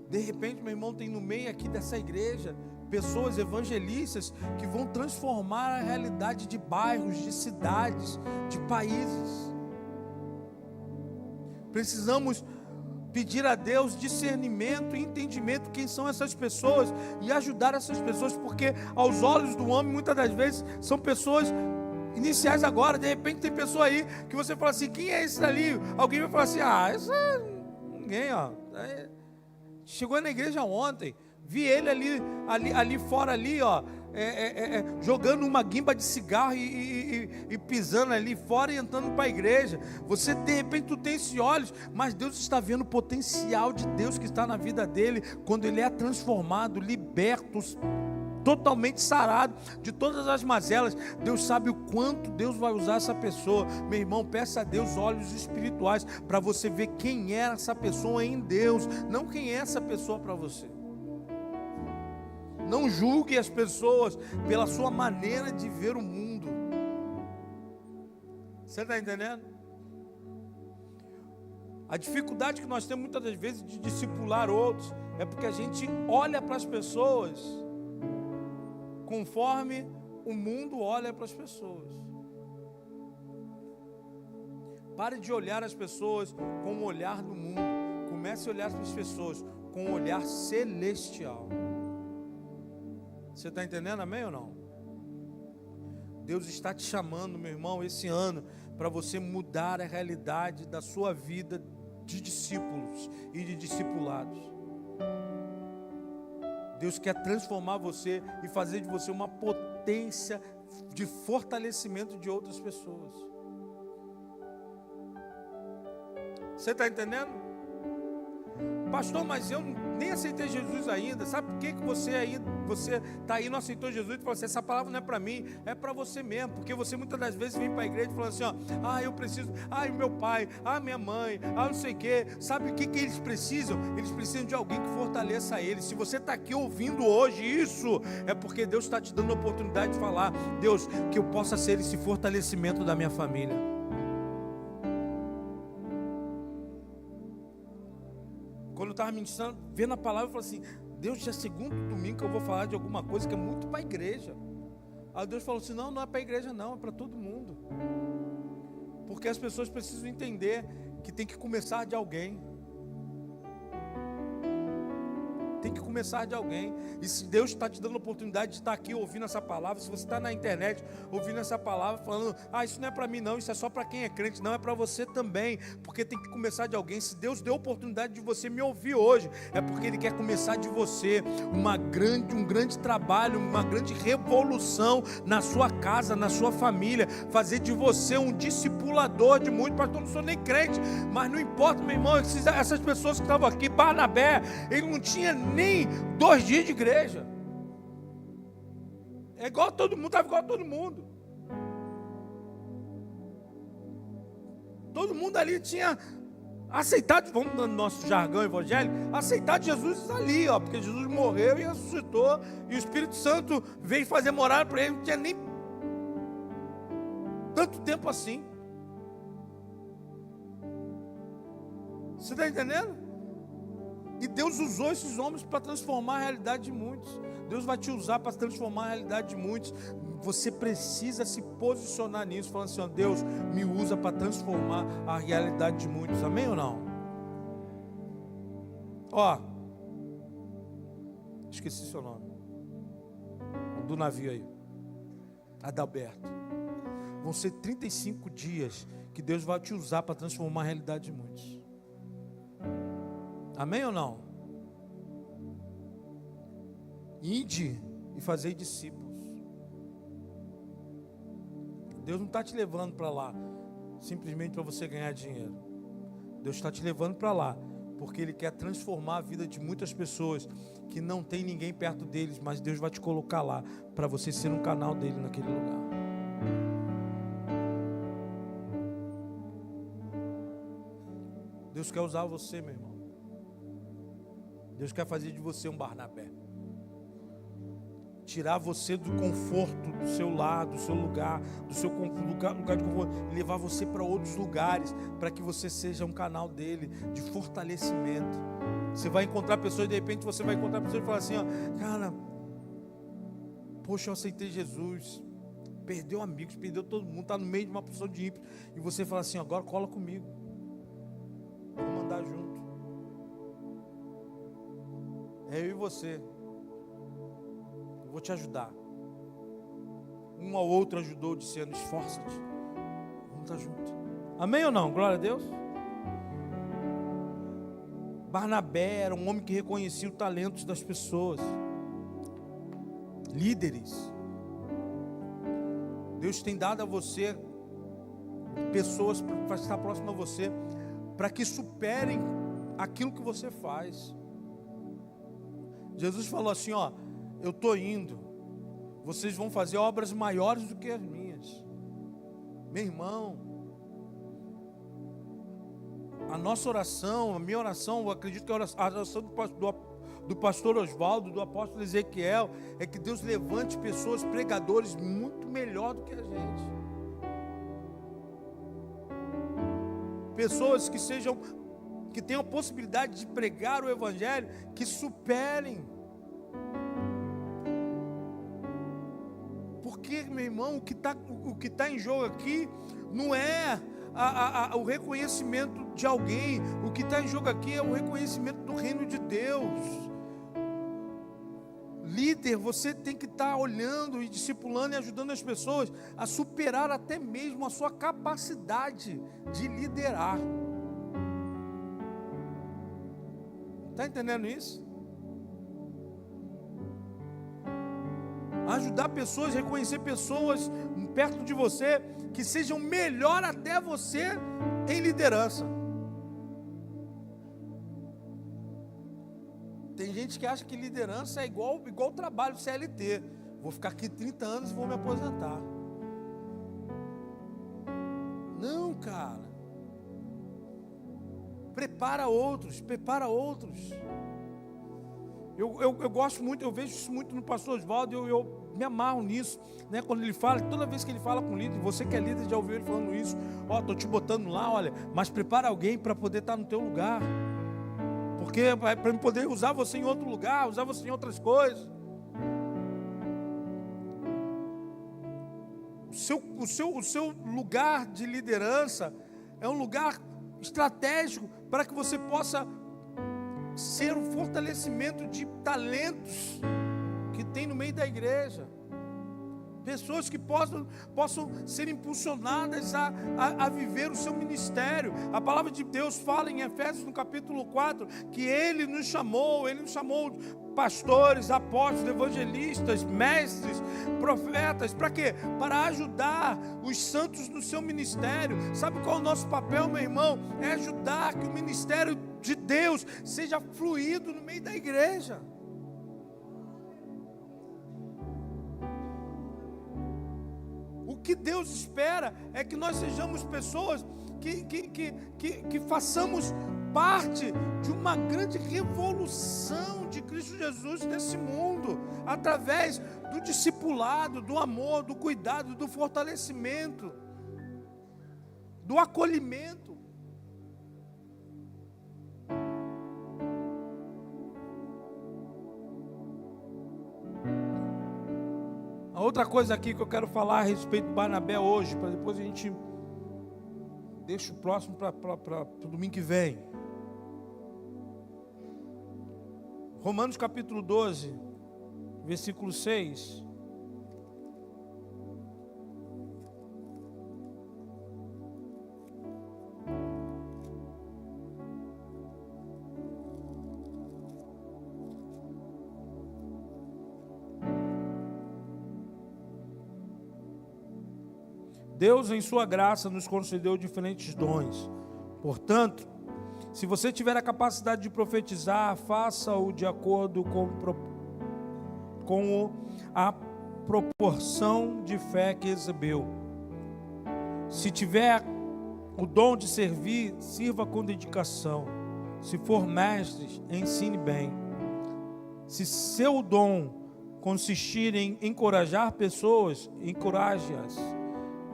De repente, meu irmão, tem no meio aqui dessa igreja pessoas evangelistas que vão transformar a realidade de bairros, de cidades, de países. Precisamos pedir a Deus discernimento e entendimento quem são essas pessoas e ajudar essas pessoas, porque aos olhos do homem muitas das vezes são pessoas iniciais agora. De repente tem pessoa aí que você fala assim, quem é esse dali? Alguém vai falar assim, esse é ninguém, chegou na igreja ontem, vi ele ali fora ali, jogando uma guimba de cigarro e pisando ali fora e entrando para a igreja. Você de repente tu tem esses olhos, mas Deus está vendo o potencial de Deus que está na vida dele, quando ele é transformado, liberto, totalmente sarado de todas as mazelas. Deus sabe o quanto Deus vai usar essa pessoa. Meu irmão, peça a Deus olhos espirituais para você ver quem é essa pessoa em Deus, não quem é essa pessoa para você. Não julgue as pessoas pela sua maneira de ver o mundo. Você está entendendo? A dificuldade que nós temos muitas das vezes de discipular outros é porque a gente olha para as pessoas conforme o mundo olha para as pessoas. Pare de olhar as pessoas com o olhar do mundo. Comece a olhar para as pessoas com um olhar celestial. Você está entendendo, amém ou não? Deus está te chamando, meu irmão, esse ano, para você mudar a realidade da sua vida de discípulos e de discipulados. Deus quer transformar você e fazer de você uma potência de fortalecimento de outras pessoas. Você está entendendo? Pastor, mas eu nem aceitei Jesus ainda. Sabe por que você está aí e não aceitou Jesus? E falou assim, essa palavra não é para mim, é para você mesmo. Porque você muitas das vezes vem para a igreja e fala assim, eu preciso, o meu pai, minha mãe, não sei o quê. Sabe o que eles precisam? Eles precisam de alguém que fortaleça eles. Se você está aqui ouvindo hoje isso, é porque Deus está te dando a oportunidade de falar, Deus, que eu possa ser esse fortalecimento da minha família. Quando eu estava ministrando, vendo a palavra, eu falei assim, Deus, já é segundo domingo que eu vou falar de alguma coisa que é muito para a igreja. Aí Deus falou assim, não é para a igreja não, é para todo mundo. Porque as pessoas precisam entender que tem que começar de alguém. Tem que começar de alguém. E se Deus está te dando a oportunidade de estar aqui ouvindo essa palavra, se você está na internet ouvindo essa palavra, falando, isso não é para mim não, isso é só para quem é crente. Não, é para você também, porque tem que começar de alguém. Se Deus deu a oportunidade de você me ouvir hoje, é porque Ele quer começar de você um grande trabalho, uma grande revolução na sua casa, na sua família, fazer de você um discipulador de muitos. Pastor, não sou nem crente, mas não importa, meu irmão, essas pessoas que estavam aqui, Barnabé, ele não tinha nem 2 dias de igreja. É igual a todo mundo, estava igual a todo mundo. Todo mundo ali tinha aceitado, vamos no nosso jargão evangélico, aceitado Jesus ali, porque Jesus morreu e ressuscitou, e o Espírito Santo veio fazer morada para ele, não tinha nem tanto tempo assim. Você está entendendo? E Deus usou esses homens para transformar a realidade de muitos. Deus vai te usar para transformar a realidade de muitos. Você precisa se posicionar nisso, falando assim, Deus me usa para transformar a realidade de muitos. Amém ou não? Esqueci seu nome. Do navio aí. Adalberto. Vão ser 35 dias que Deus vai te usar para transformar a realidade de muitos. Amém ou não? Ide e fazei discípulos. Deus não está te levando para lá simplesmente para você ganhar dinheiro. Deus está te levando para lá porque Ele quer transformar a vida de muitas pessoas que não tem ninguém perto deles, mas Deus vai te colocar lá para você ser um canal dele naquele lugar. Deus quer usar você, meu irmão. Deus quer fazer de você um Barnabé. Tirar você do conforto do seu lar, do seu lugar, do seu lugar de conforto, e levar você para outros lugares, para que você seja um canal dele, de fortalecimento. Você vai encontrar pessoas, de repente você vai encontrar pessoas e falar assim, cara, poxa, eu aceitei Jesus, perdeu amigos, perdeu todo mundo, está no meio de uma posição de ímpio, e você fala assim, agora cola comigo, vamos andar junto. É eu e você. Eu vou te ajudar. Um ao outro ajudou, dizendo, esforça-te. Vamos estar juntos. Amém ou não? Glória a Deus. Barnabé era um homem que reconhecia os talentos das pessoas. Líderes. Deus tem dado a você pessoas para estar próximo a você, para que superem aquilo que você faz. Jesus falou assim, eu estou indo, vocês vão fazer obras maiores do que as minhas. Meu irmão, a nossa oração, a minha oração, eu acredito que a oração do pastor Oswaldo, do apóstolo Ezequiel, é que Deus levante pessoas, pregadores, muito melhor do que a gente. Pessoas que tenham a possibilidade de pregar o Evangelho, que superem. Porque, meu irmão, o que tá em jogo aqui não é o reconhecimento de alguém. O que está em jogo aqui é o reconhecimento do reino de Deus. Líder, você tem que estar olhando e discipulando e ajudando as pessoas a superar até mesmo a sua capacidade de liderar. Está entendendo isso? Ajudar pessoas, reconhecer pessoas perto de você que sejam melhor até você em liderança. Tem gente que acha que liderança é igual trabalho CLT. Vou ficar aqui 30 anos e vou me aposentar. Não, cara. Prepara outros. Eu gosto muito, eu vejo isso muito no pastor Oswaldo, eu me amarro nisso, né? Quando ele fala, toda vez que ele fala com líder, você que é líder já ouviu ele falando isso, estou te botando lá, olha, mas prepara alguém para poder estar no teu lugar, porque para poder usar você em outro lugar, usar você em outras coisas. O seu lugar de liderança é um lugar estratégico para que você possa ser um fortalecimento de talentos que tem no meio da igreja. Pessoas que possam ser impulsionadas a viver o seu ministério. A palavra de Deus fala em Efésios, no capítulo 4, que Ele nos chamou pastores, apóstolos, evangelistas, mestres, profetas. Para quê? Para ajudar os santos no seu ministério. Sabe qual é o nosso papel, meu irmão? É ajudar que o ministério de Deus seja fluído no meio da igreja. O que Deus espera é que nós sejamos pessoas que façamos parte de uma grande revolução de Cristo Jesus nesse mundo, através do discipulado, do amor, do cuidado, do fortalecimento, do acolhimento. A outra coisa aqui que eu quero falar a respeito do Barnabé hoje, para depois a gente deixa o próximo para o domingo que vem. Romanos capítulo 12, versículo 6. Deus, em sua graça, nos concedeu diferentes dons. Portanto, se você tiver a capacidade de profetizar, faça-o de acordo com a proporção de fé que recebeu. Se tiver o dom de servir, sirva com dedicação. Se for mestre, ensine bem. Se seu dom consistir em encorajar pessoas, encoraje-as.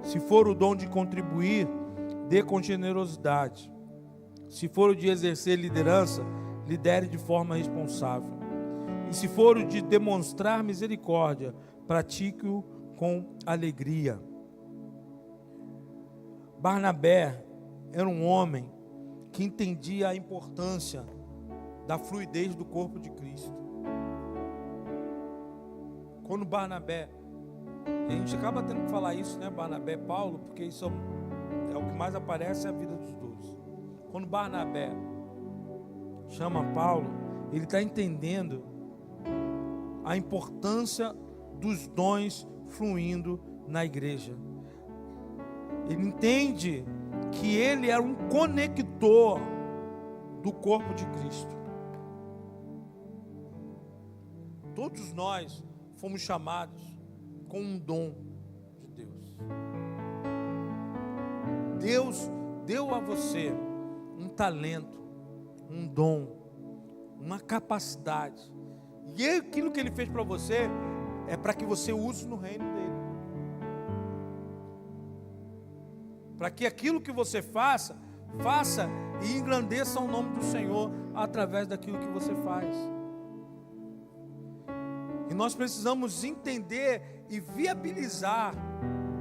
Se for o dom de contribuir, dê com generosidade. Se for o de exercer liderança, lidere de forma responsável. E se for o de demonstrar misericórdia, pratique-o com alegria. Barnabé era um homem que entendia a importância da fluidez do corpo de Cristo. Quando Barnabé, a gente acaba tendo que falar isso, né? Barnabé e Paulo, porque isso é o que mais aparece na vida dos dois. Quando Barnabé chama Paulo, ele está entendendo a importância dos dons fluindo na igreja. Ele entende que ele era um conector do corpo de Cristo. Todos nós fomos chamados com um dom de Deus. Deus deu a você um talento, um dom, uma capacidade. E aquilo que Ele fez para você é para que você use no reino dEle. Para que aquilo que você faça e engrandeça o nome do Senhor através daquilo que você faz. E nós precisamos entender e viabilizar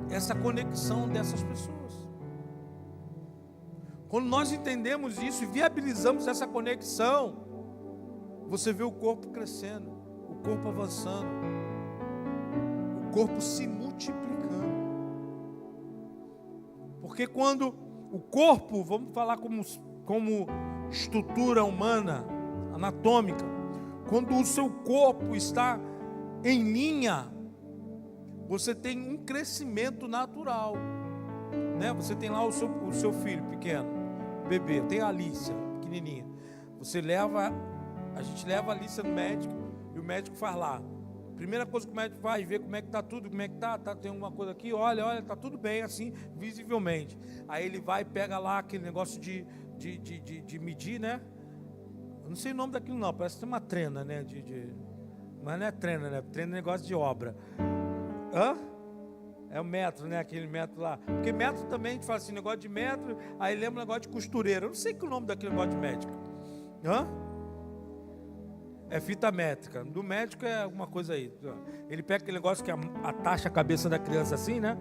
essa conexão dessas pessoas. Quando nós entendemos isso e viabilizamos essa conexão, você vê o corpo crescendo, o corpo avançando, o corpo se multiplicando. Porque quando o corpo, vamos falar como estrutura humana, anatômica, quando o seu corpo está em linha, você tem um crescimento natural, né? Você tem lá o seu filho pequeno, bebê, tem a Alicia, pequenininha. A gente leva a Alicia no médico e o médico faz lá. Primeira coisa que o médico faz, ver como é que está tudo, como é que está, tem alguma coisa aqui, olha, está tudo bem assim, visivelmente. Aí ele vai e pega lá aquele negócio de medir, né? Eu não sei o nome daquilo não, parece que tem uma trena, né? Mas não é trena, né? Trena é negócio de obra. É o metro, né? Aquele metro lá. Porque metro também, a gente fala assim, negócio de metro, aí lembra um negócio de costureira. Eu não sei que o nome daquele negócio de médico. É fita métrica. Do médico é alguma coisa aí. Ele pega aquele negócio que atacha a cabeça da criança assim, né?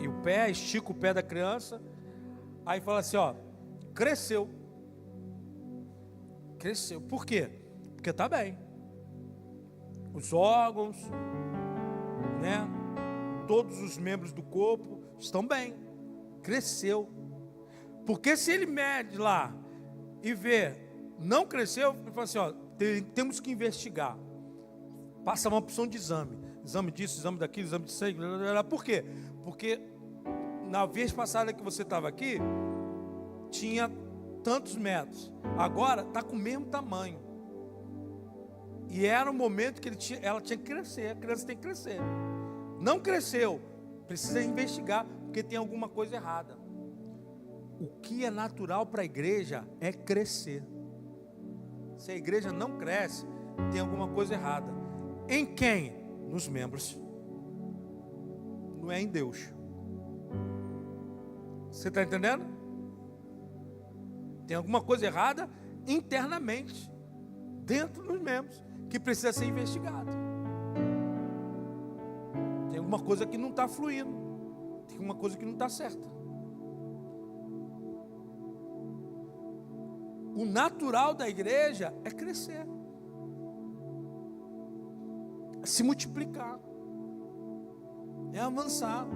E o pé, estica o pé da criança. Aí fala assim, ó, cresceu. Cresceu. Por quê? Porque está bem. Os órgãos, né? Todos os membros do corpo estão bem. Cresceu. Porque se ele mede lá e vê, não cresceu, ele fala assim, ó, temos que investigar. Passa uma opção de exame. Exame disso, exame daquilo, exame de sangue. Por quê? Porque na vez passada que você estava aqui, tinha tantos metros. Agora está com o mesmo tamanho. E era o momento que ela tinha que crescer. A criança tem que crescer. Não cresceu. Precisa investigar, porque tem alguma coisa errada. O que é natural para a igreja é crescer. Se a igreja não cresce, tem alguma coisa errada. Em quem? Nos membros. Não é em Deus. Você está entendendo? Tem alguma coisa errada internamente, dentro dos membros, que precisa ser investigado. Tem alguma coisa que não está fluindo. Tem alguma coisa que não está certa. O natural da igreja é crescer, é se multiplicar, é avançar.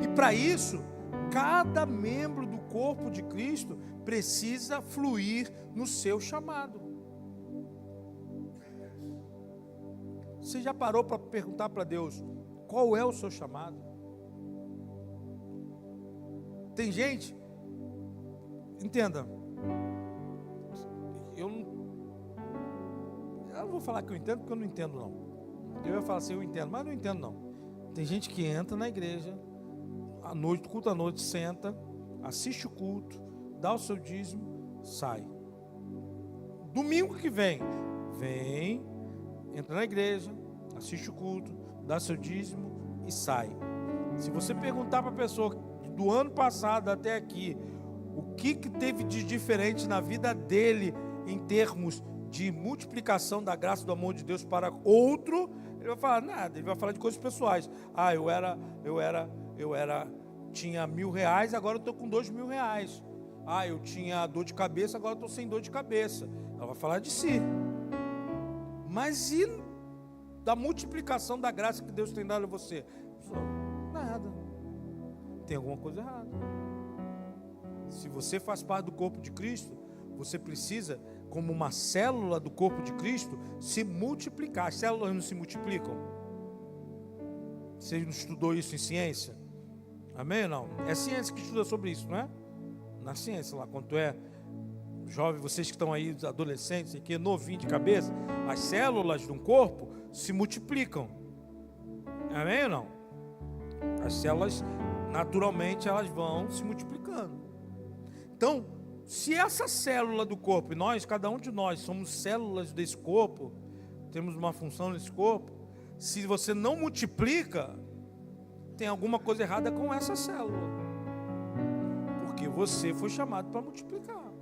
E para isso, cada membro do corpo de Cristo precisa fluir no seu chamado. Você já parou para perguntar para Deus, qual é o seu chamado? Tem gente, entenda, eu não vou falar que eu entendo, porque eu não entendo não. Eu ia falar assim, eu entendo, mas não entendo não. Tem gente que entra na igreja, à noite, culto à noite, senta, assiste o culto, dá o seu dízimo, sai. Domingo que vem, entra na igreja, assiste o culto, dá seu dízimo e sai. Se você perguntar para a pessoa do ano passado até aqui, o que teve de diferente na vida dele em termos de multiplicação da graça e do amor de Deus para outro, ele vai falar nada, ele vai falar de coisas pessoais. Tinha R$1.000, agora eu estou com R$2.000. Eu tinha dor de cabeça, agora eu estou sem dor de cabeça. Ela vai falar de si. Mas e da multiplicação da graça que Deus tem dado a você? Nada. Tem alguma coisa errada. Se você faz parte do corpo de Cristo, você precisa, como uma célula do corpo de Cristo, se multiplicar. As células não se multiplicam? Você não estudou isso em ciência? Amém ou não? É ciência que estuda sobre isso, não é? Na ciência lá, quando tu é jovem, vocês que estão aí, adolescentes, que é novinho de cabeça, as células de um corpo se multiplicam. Amém ou não? As células, naturalmente, elas vão se multiplicando. Então, se essa célula do corpo, e nós, cada um de nós, somos células desse corpo, temos uma função nesse corpo, se você não multiplica, tem alguma coisa errada com essa célula. Porque você foi chamado para multiplicar.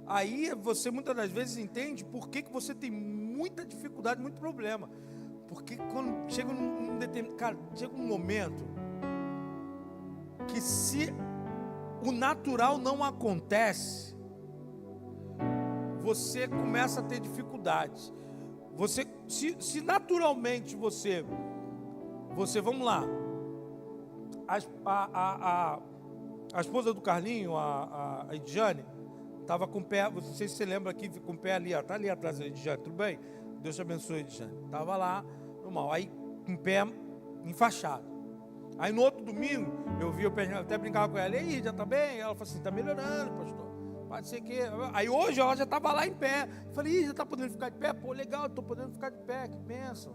Aí você muitas das vezes entende por que você tem muita dificuldade, muito problema. Porque quando chega chega um momento que, se o natural não acontece, você começa a ter dificuldades. Se naturalmente você, vamos lá, a esposa do Carlinho, a Edjane, estava com o pé, não sei se você lembra aqui, com o pé ali, está ali atrás da Edjane, tudo bem? Deus te abençoe, Edjane. Estava lá, normal, aí com o pé enfaixado. Aí no outro domingo, eu até brincava com ela, e aí, já está bem? Ela falou assim, está melhorando, pastor. Pode ser que... Aí hoje ela já estava lá em pé. Falei, já está podendo ficar de pé? Pô, legal, estou podendo ficar de pé, que bênção.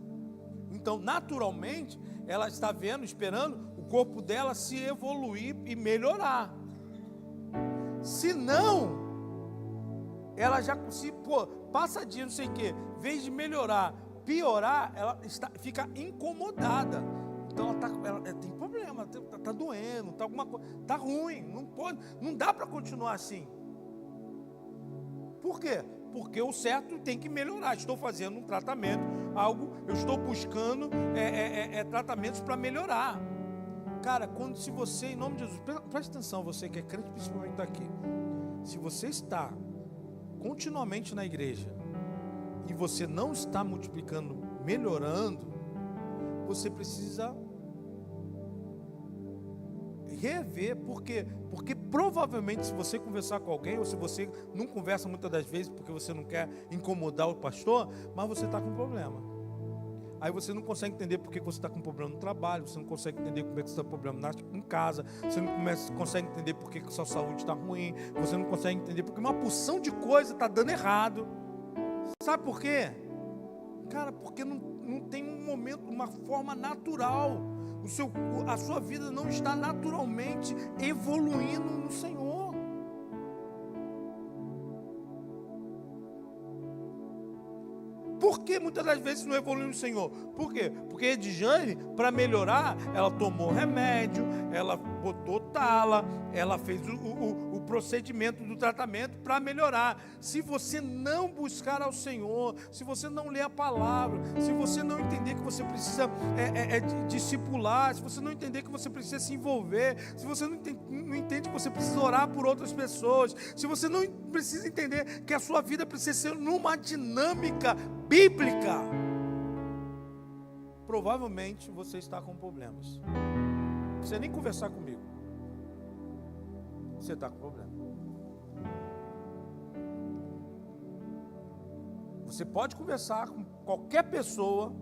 Então, naturalmente, ela está vendo, esperando o corpo dela se evoluir e melhorar. Se não, ela já, passa dia, não sei o quê, em vez de melhorar, piorar, ela fica incomodada. Então ela tem problema, está doendo, está alguma coisa, está ruim, não dá para continuar assim. Por quê? Porque o certo tem que melhorar. Estou fazendo um tratamento, eu estou buscando tratamentos para melhorar. Cara, se você, em nome de Jesus, preste atenção, você que é crente, principalmente está aqui. Se você está continuamente na igreja e você não está multiplicando, melhorando, você precisa rever. Por quê? Porque provavelmente, se você conversar com alguém, ou se você não conversa muitas das vezes porque você não quer incomodar o pastor, mas você está com problema. Aí você não consegue entender por que você está com problema no trabalho, você não consegue entender como é que você está com problema em casa, você não consegue entender por que sua saúde está ruim, você não consegue entender porque uma porção de coisa está dando errado. Sabe por quê? Cara, porque não tem um momento, uma forma natural. A sua vida não está naturalmente evoluindo no Senhor. Por que muitas das vezes não evolui no Senhor? Por quê? Porque Edjane, para melhorar, ela tomou remédio, ela botou tala, ela fez o procedimento do tratamento para melhorar. Se você não buscar ao Senhor, se você não ler a palavra, se você não entender que você precisa discipular, se você não entender que você precisa se envolver, se você não entende que você precisa orar por outras pessoas, se você não precisa entender que a sua vida precisa ser numa dinâmica bíblica, provavelmente você está com problemas. Não precisa nem conversar comigo. Você está com problema. Você pode conversar com qualquer pessoa,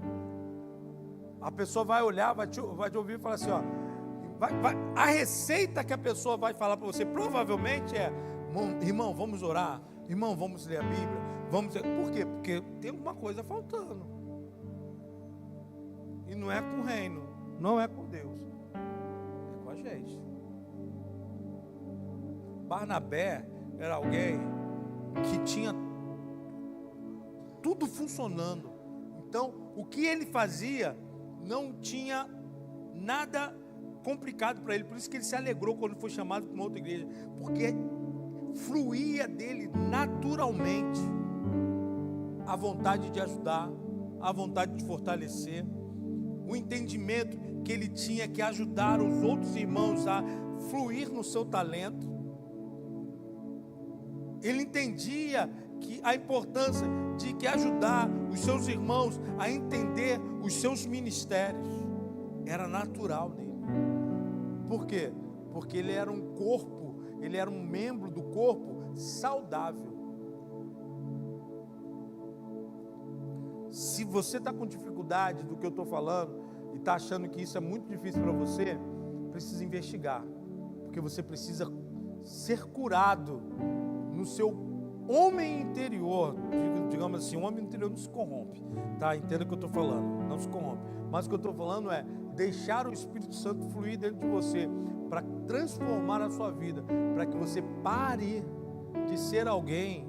a pessoa vai olhar, vai te ouvir e falar assim, ó, a receita que a pessoa vai falar para você provavelmente é: irmão, vamos orar, irmão, vamos ler a Bíblia. Por quê? Porque tem alguma coisa faltando. E não é com o reino, não é com Deus, é com a gente. Barnabé era alguém que tinha tudo funcionando. Então, o que ele fazia não tinha nada complicado para ele. Por isso que ele se alegrou quando foi chamado para uma outra igreja, porque fluía dele naturalmente a vontade de ajudar, a vontade de fortalecer, o entendimento que ele tinha que ajudar os outros irmãos a fluir no seu talento. Ele entendia que a importância de que ajudar os seus irmãos a entender os seus ministérios era natural nele. Por quê? Porque ele era um corpo, ele era um membro do corpo saudável. Se você está com dificuldade do que eu estou falando e está achando que isso é muito difícil para você, precisa investigar, porque você precisa ser curado no seu homem interior. Digamos assim, o homem interior não se corrompe, tá? Entenda o que eu estou falando, não se corrompe. Mas o que eu estou falando é deixar o Espírito Santo fluir dentro de você para transformar a sua vida, para que você pare de ser alguém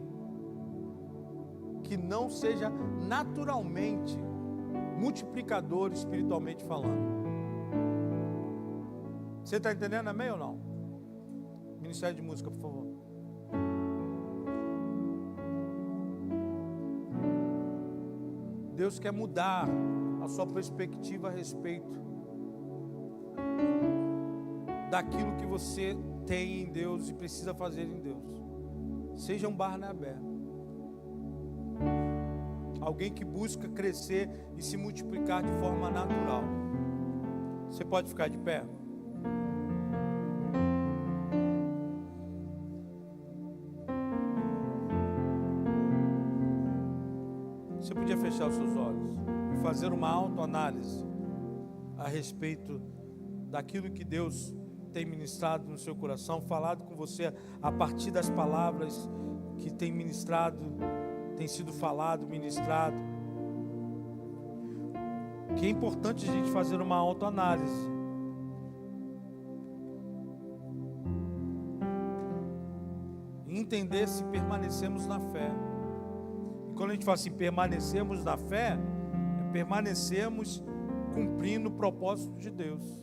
que não seja naturalmente multiplicador espiritualmente falando. Você está entendendo? Amém ou não? Ministério de música, por favor. Deus quer mudar a sua perspectiva a respeito daquilo que você tem em Deus e precisa fazer em Deus. Seja um Barnabé, alguém que busca crescer e se multiplicar de forma natural. Você pode ficar de pé? Você podia fechar os seus olhos e fazer uma autoanálise a respeito daquilo que Deus tem ministrado no seu coração, falado com você a partir das palavras que tem ministrado, tem sido falado, ministrado. Que é importante a gente fazer uma autoanálise. E entender se permanecemos na fé. E quando a gente fala assim, permanecemos na fé, é permanecemos cumprindo o propósito de Deus.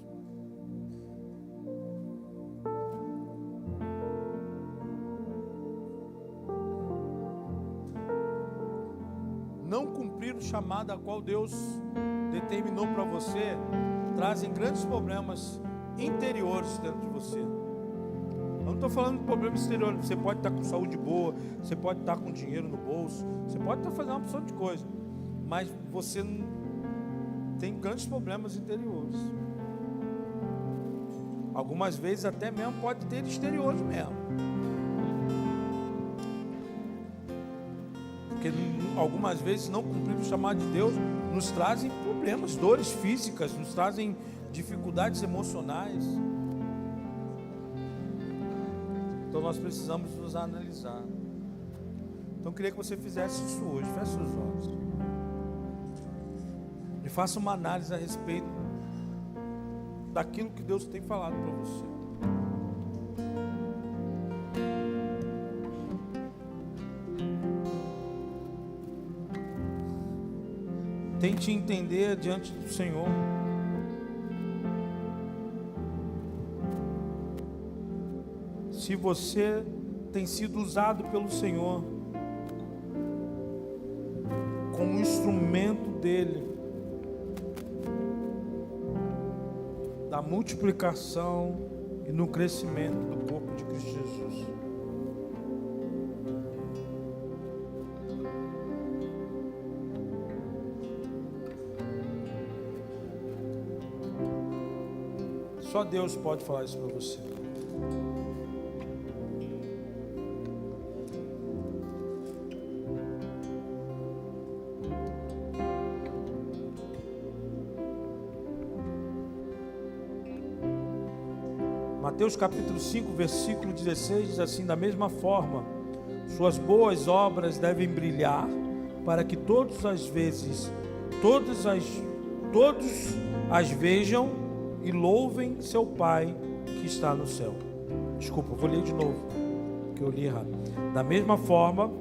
Não cumprir o chamado a qual Deus determinou para você trazem grandes problemas interiores dentro de você. Eu não estou falando de problemas exteriores. Você pode estar com saúde boa, você pode estar com dinheiro no bolso, você pode estar fazendo uma opção de coisa, mas você tem grandes problemas interiores. Algumas vezes até mesmo pode ter exteriores mesmo. Porque algumas vezes, não cumprir o chamado de Deus, nos trazem problemas, dores físicas, nos trazem dificuldades emocionais. Então nós precisamos nos analisar. Então eu queria que você fizesse isso hoje. Feche seus olhos e faça uma análise a respeito daquilo que Deus tem falado para você. Tente entender diante do Senhor. Se você tem sido usado pelo Senhor como instrumento dele, da multiplicação e no crescimento do corpo de Cristo Jesus. Só Deus pode falar isso para você. Mateus capítulo 5, versículo 16 diz assim: da mesma forma, suas boas obras devem brilhar, para que todos as vejam e louvem seu Pai que está no céu. Desculpa, vou ler de novo, que eu li errado. Da mesma forma,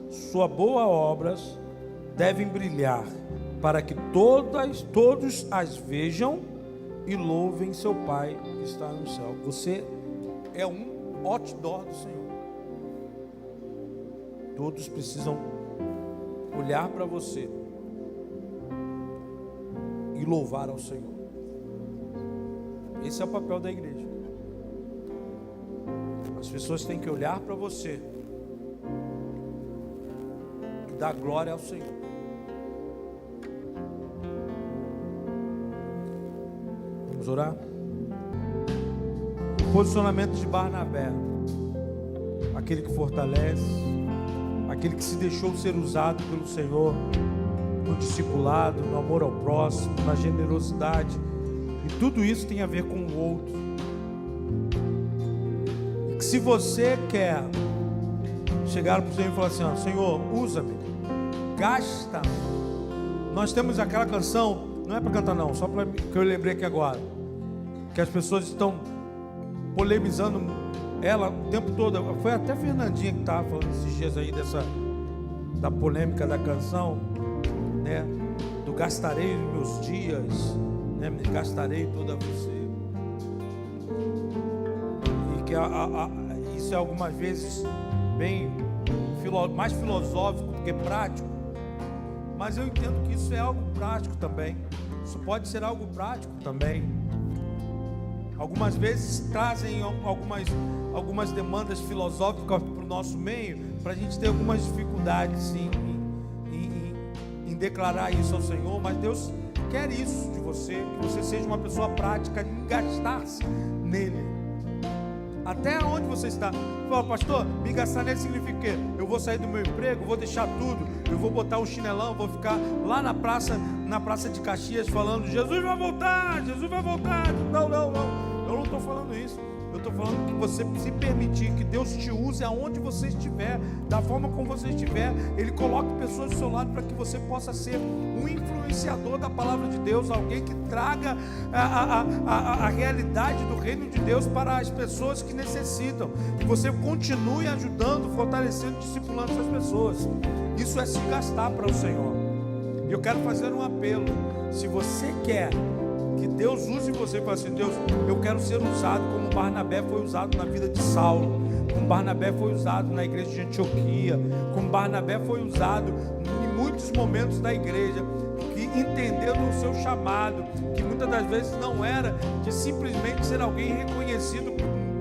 suas boas obras devem brilhar, para que todos as vejam e louvem seu Pai que está no céu. Você é um outdoor do Senhor. Todos precisam olhar para você e louvar ao Senhor. Esse é o papel da igreja. As pessoas têm que olhar para você e dar glória ao Senhor. Vamos orar? O posicionamento de Barnabé, aquele que fortalece, aquele que se deixou ser usado pelo Senhor no discipulado, no amor ao próximo, na generosidade. E tudo isso tem a ver com o outro. E que se você quer chegar para o Senhor e falar assim: ó, Senhor, usa-me, gasta. Nós temos aquela canção, não é para cantar não, só para que eu lembrei aqui agora, que as pessoas estão polemizando ela o tempo todo. Foi até a Fernandinha que estava falando esses dias aí da polêmica da canção, né? Do gastarei os meus dias, né? Me gastarei toda você. E que isso é algumas vezes bem mais filosófico do que prático, mas eu entendo que isso é algo prático também. Isso pode ser algo prático também. Algumas vezes trazem algumas demandas filosóficas para o nosso meio, para a gente ter algumas dificuldades em declarar isso ao Senhor, mas Deus quer isso de você, que você seja uma pessoa prática, em gastar-se nele. Até onde você está? Fala, pastor, me gastar nele significa o quê? Eu vou sair do meu emprego, vou deixar tudo, eu vou botar um chinelão, vou ficar lá na praça de Caxias falando: Jesus vai voltar, Jesus vai voltar. Não, eu não estou falando isso. Eu estou falando que você se permitir que Deus te use aonde você estiver, da forma como você estiver. Ele coloque pessoas do seu lado para que você possa ser um influenciador da palavra de Deus, alguém que traga a realidade do reino de Deus para as pessoas que necessitam. Que você continue ajudando, fortalecendo, discipulando essas pessoas. Isso é se gastar para o Senhor. E eu quero fazer um apelo: se você quer que Deus use você, fala assim: Deus, eu quero ser usado como Barnabé foi usado na vida de Saulo, como Barnabé foi usado na igreja de Antioquia, como Barnabé foi usado em muitos momentos da igreja que entenderam o seu chamado, que muitas das vezes não era de simplesmente ser alguém reconhecido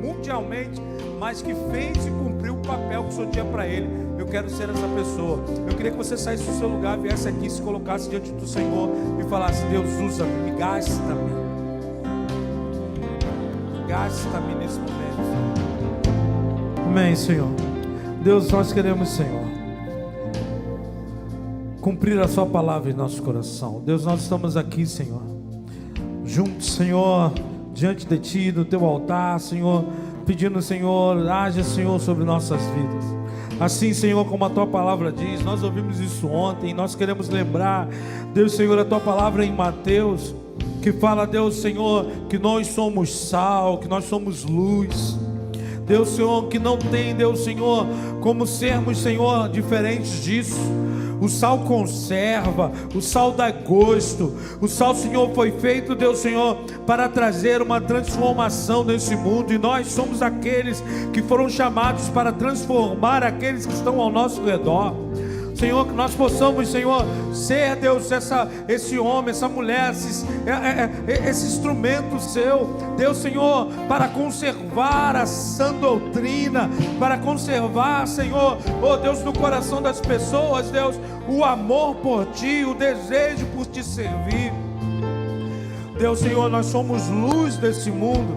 mundialmente, mas que fez e cumpriu o papel que o Senhor tinha para ele. Eu quero ser essa pessoa. Eu queria que você saísse do seu lugar, viesse aqui, se colocasse diante do Senhor e falasse: Deus, usa-me, gasta-me. Gasta-me nesse momento. Amém, Senhor. Deus, nós queremos, Senhor, cumprir a sua palavra em nosso coração. Deus, nós estamos aqui, Senhor, juntos, Senhor, diante de Ti, no Teu altar, Senhor, pedindo, Senhor, haja, Senhor, sobre nossas vidas. Assim, Senhor, como a Tua palavra diz, nós ouvimos isso ontem, nós queremos lembrar, Deus, Senhor, a Tua palavra em Mateus, que fala, Deus, Senhor, que nós somos sal, que nós somos luz. Deus, Senhor, que não tem, Deus, Senhor, como sermos, Senhor, diferentes disso. O sal conserva, o sal dá gosto. O sal, Senhor, foi feito, Deus, Senhor, para trazer uma transformação nesse mundo. E nós somos aqueles que foram chamados para transformar aqueles que estão ao nosso redor. Senhor, que nós possamos, Senhor, ser, Deus, esse homem, essa mulher, esse instrumento seu, Deus, Senhor, para conservar a sã doutrina, para conservar, Senhor, oh Deus, no coração das pessoas, Deus, o amor por Ti, o desejo por Te servir. Deus, Senhor, nós somos luz desse mundo.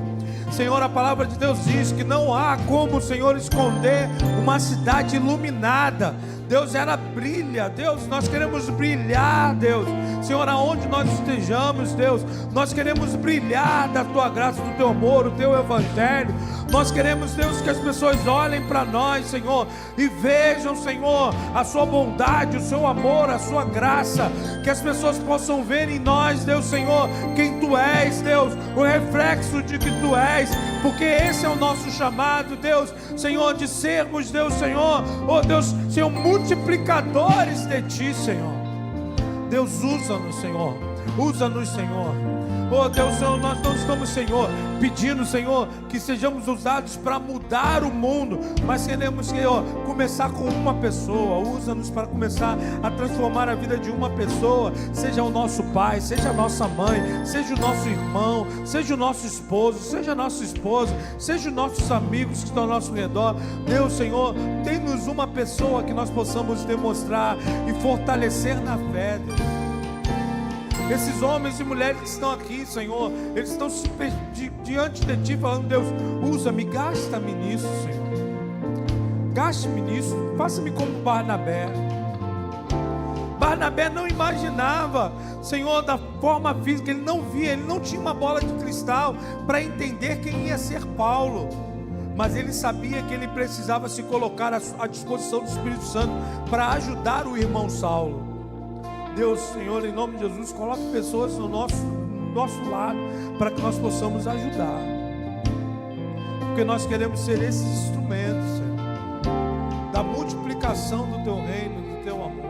Senhor, a palavra de Deus diz que não há como, Senhor, esconder uma cidade iluminada. Deus, ela brilha. Deus, nós queremos brilhar, Deus. Senhor, aonde nós estejamos, Deus, nós queremos brilhar da Tua graça, do Teu amor, do Teu evangelho. Nós queremos, Deus, que as pessoas olhem para nós, Senhor, e vejam, Senhor, a Sua bondade, o Seu amor, a Sua graça. Que as pessoas possam ver em nós, Deus, Senhor, quem Tu és, Deus, o reflexo de que Tu és, porque esse é o nosso chamado, Deus, Senhor, de sermos, Deus, Senhor, oh Deus, Senhor, multiplicadores de Ti, Senhor. Deus, usa-nos, Senhor, usa-nos, Senhor. Oh Deus, Senhor, nós não estamos, Senhor, pedindo, Senhor, que sejamos usados para mudar o mundo, mas queremos, Senhor, começar com uma pessoa. Usa-nos para começar a transformar a vida de uma pessoa, seja o nosso pai, seja a nossa mãe, seja o nosso irmão, seja o nosso esposo, seja a nossa esposa, seja os nossos amigos que estão ao nosso redor. Deus, Senhor, tem-nos uma pessoa que nós possamos demonstrar e fortalecer na fé, Deus. Esses homens e mulheres que estão aqui, Senhor, eles estão diante de Ti falando: Deus, usa-me, gasta-me nisso, Senhor. Gaste-me nisso, faça-me como Barnabé. Barnabé não imaginava, Senhor, da forma física, ele não via, ele não tinha uma bola de cristal para entender quem ia ser Paulo. Mas ele sabia que ele precisava se colocar à disposição do Espírito Santo para ajudar o irmão Saulo. Deus, Senhor, em nome de Jesus, coloque pessoas no nosso lado, para que nós possamos ajudar, porque nós queremos ser esses instrumentos, Senhor, da multiplicação do Teu reino, do Teu amor.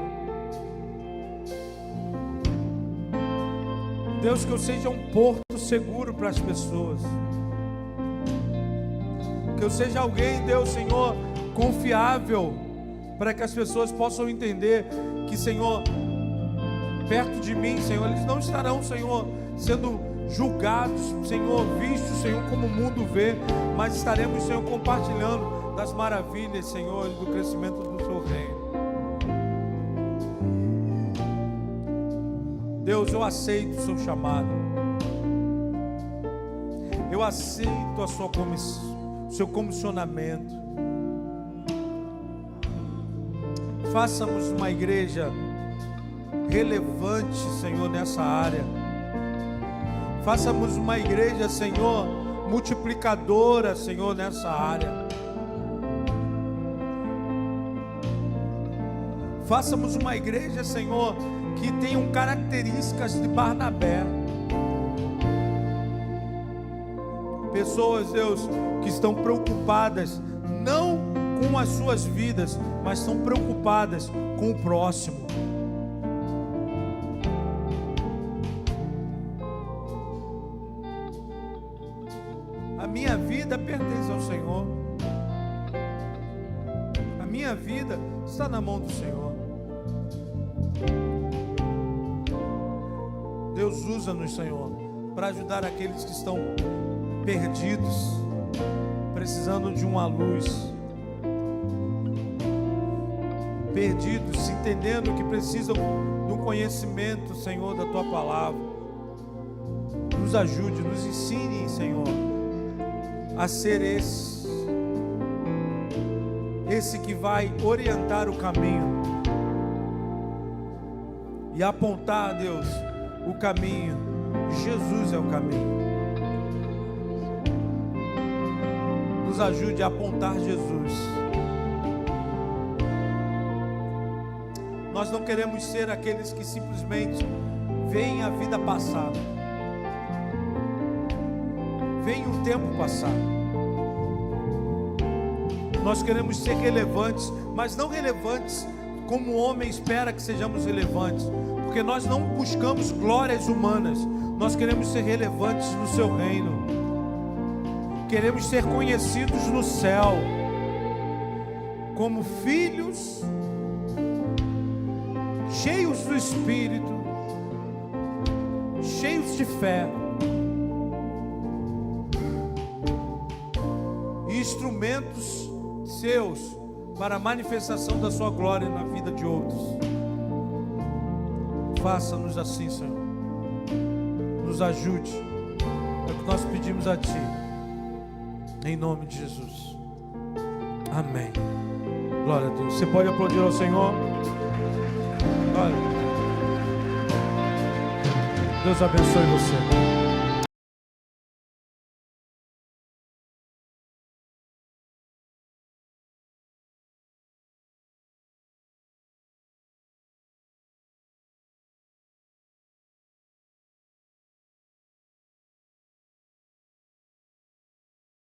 Deus, que eu seja um porto seguro para as pessoas, que eu seja alguém, Deus, Senhor, confiável, para que as pessoas possam entender que, Senhor, perto de mim, Senhor, eles não estarão, Senhor, sendo julgados, Senhor, vistos, Senhor, como o mundo vê, mas estaremos, Senhor, compartilhando das maravilhas, Senhor, e do crescimento do Seu reino. Deus, eu aceito o Seu chamado, eu aceito a o Seu comissionamento. Façamos uma igreja relevante, Senhor, nessa área. Façamos uma igreja, Senhor, multiplicadora, Senhor, nessa área. Façamos uma igreja, Senhor, que tenha características de Barnabé. Pessoas, Deus, que estão preocupadas não com as suas vidas, mas estão preocupadas com o próximo. A minha vida pertence ao Senhor. A minha vida está na mão do Senhor. Deus, usa-nos, Senhor, para ajudar aqueles que estão perdidos, precisando de uma luz, perdidos, entendendo que precisam do conhecimento, Senhor, da Tua palavra. Nos ajude, nos ensine, Senhor, a ser esse que vai orientar o caminho e apontar, Deus, o caminho. Jesus é o caminho. Nos ajude a apontar Jesus. Nós não queremos ser aqueles que simplesmente veem a vida passar, veem o tempo passar. Nós queremos ser relevantes, mas não relevantes como o homem espera que sejamos relevantes, porque nós não buscamos glórias humanas, nós queremos ser relevantes no Seu reino, queremos ser conhecidos no céu, como filhos, cheios do Espírito, cheios de fé, e instrumentos Seus para a manifestação da Sua glória na vida de outros. Faça-nos assim, Senhor. Nos ajude. É o que nós pedimos a Ti. Em nome de Jesus. Amém. Glória a Deus. Você pode aplaudir ao Senhor? Glória. Deus abençoe você.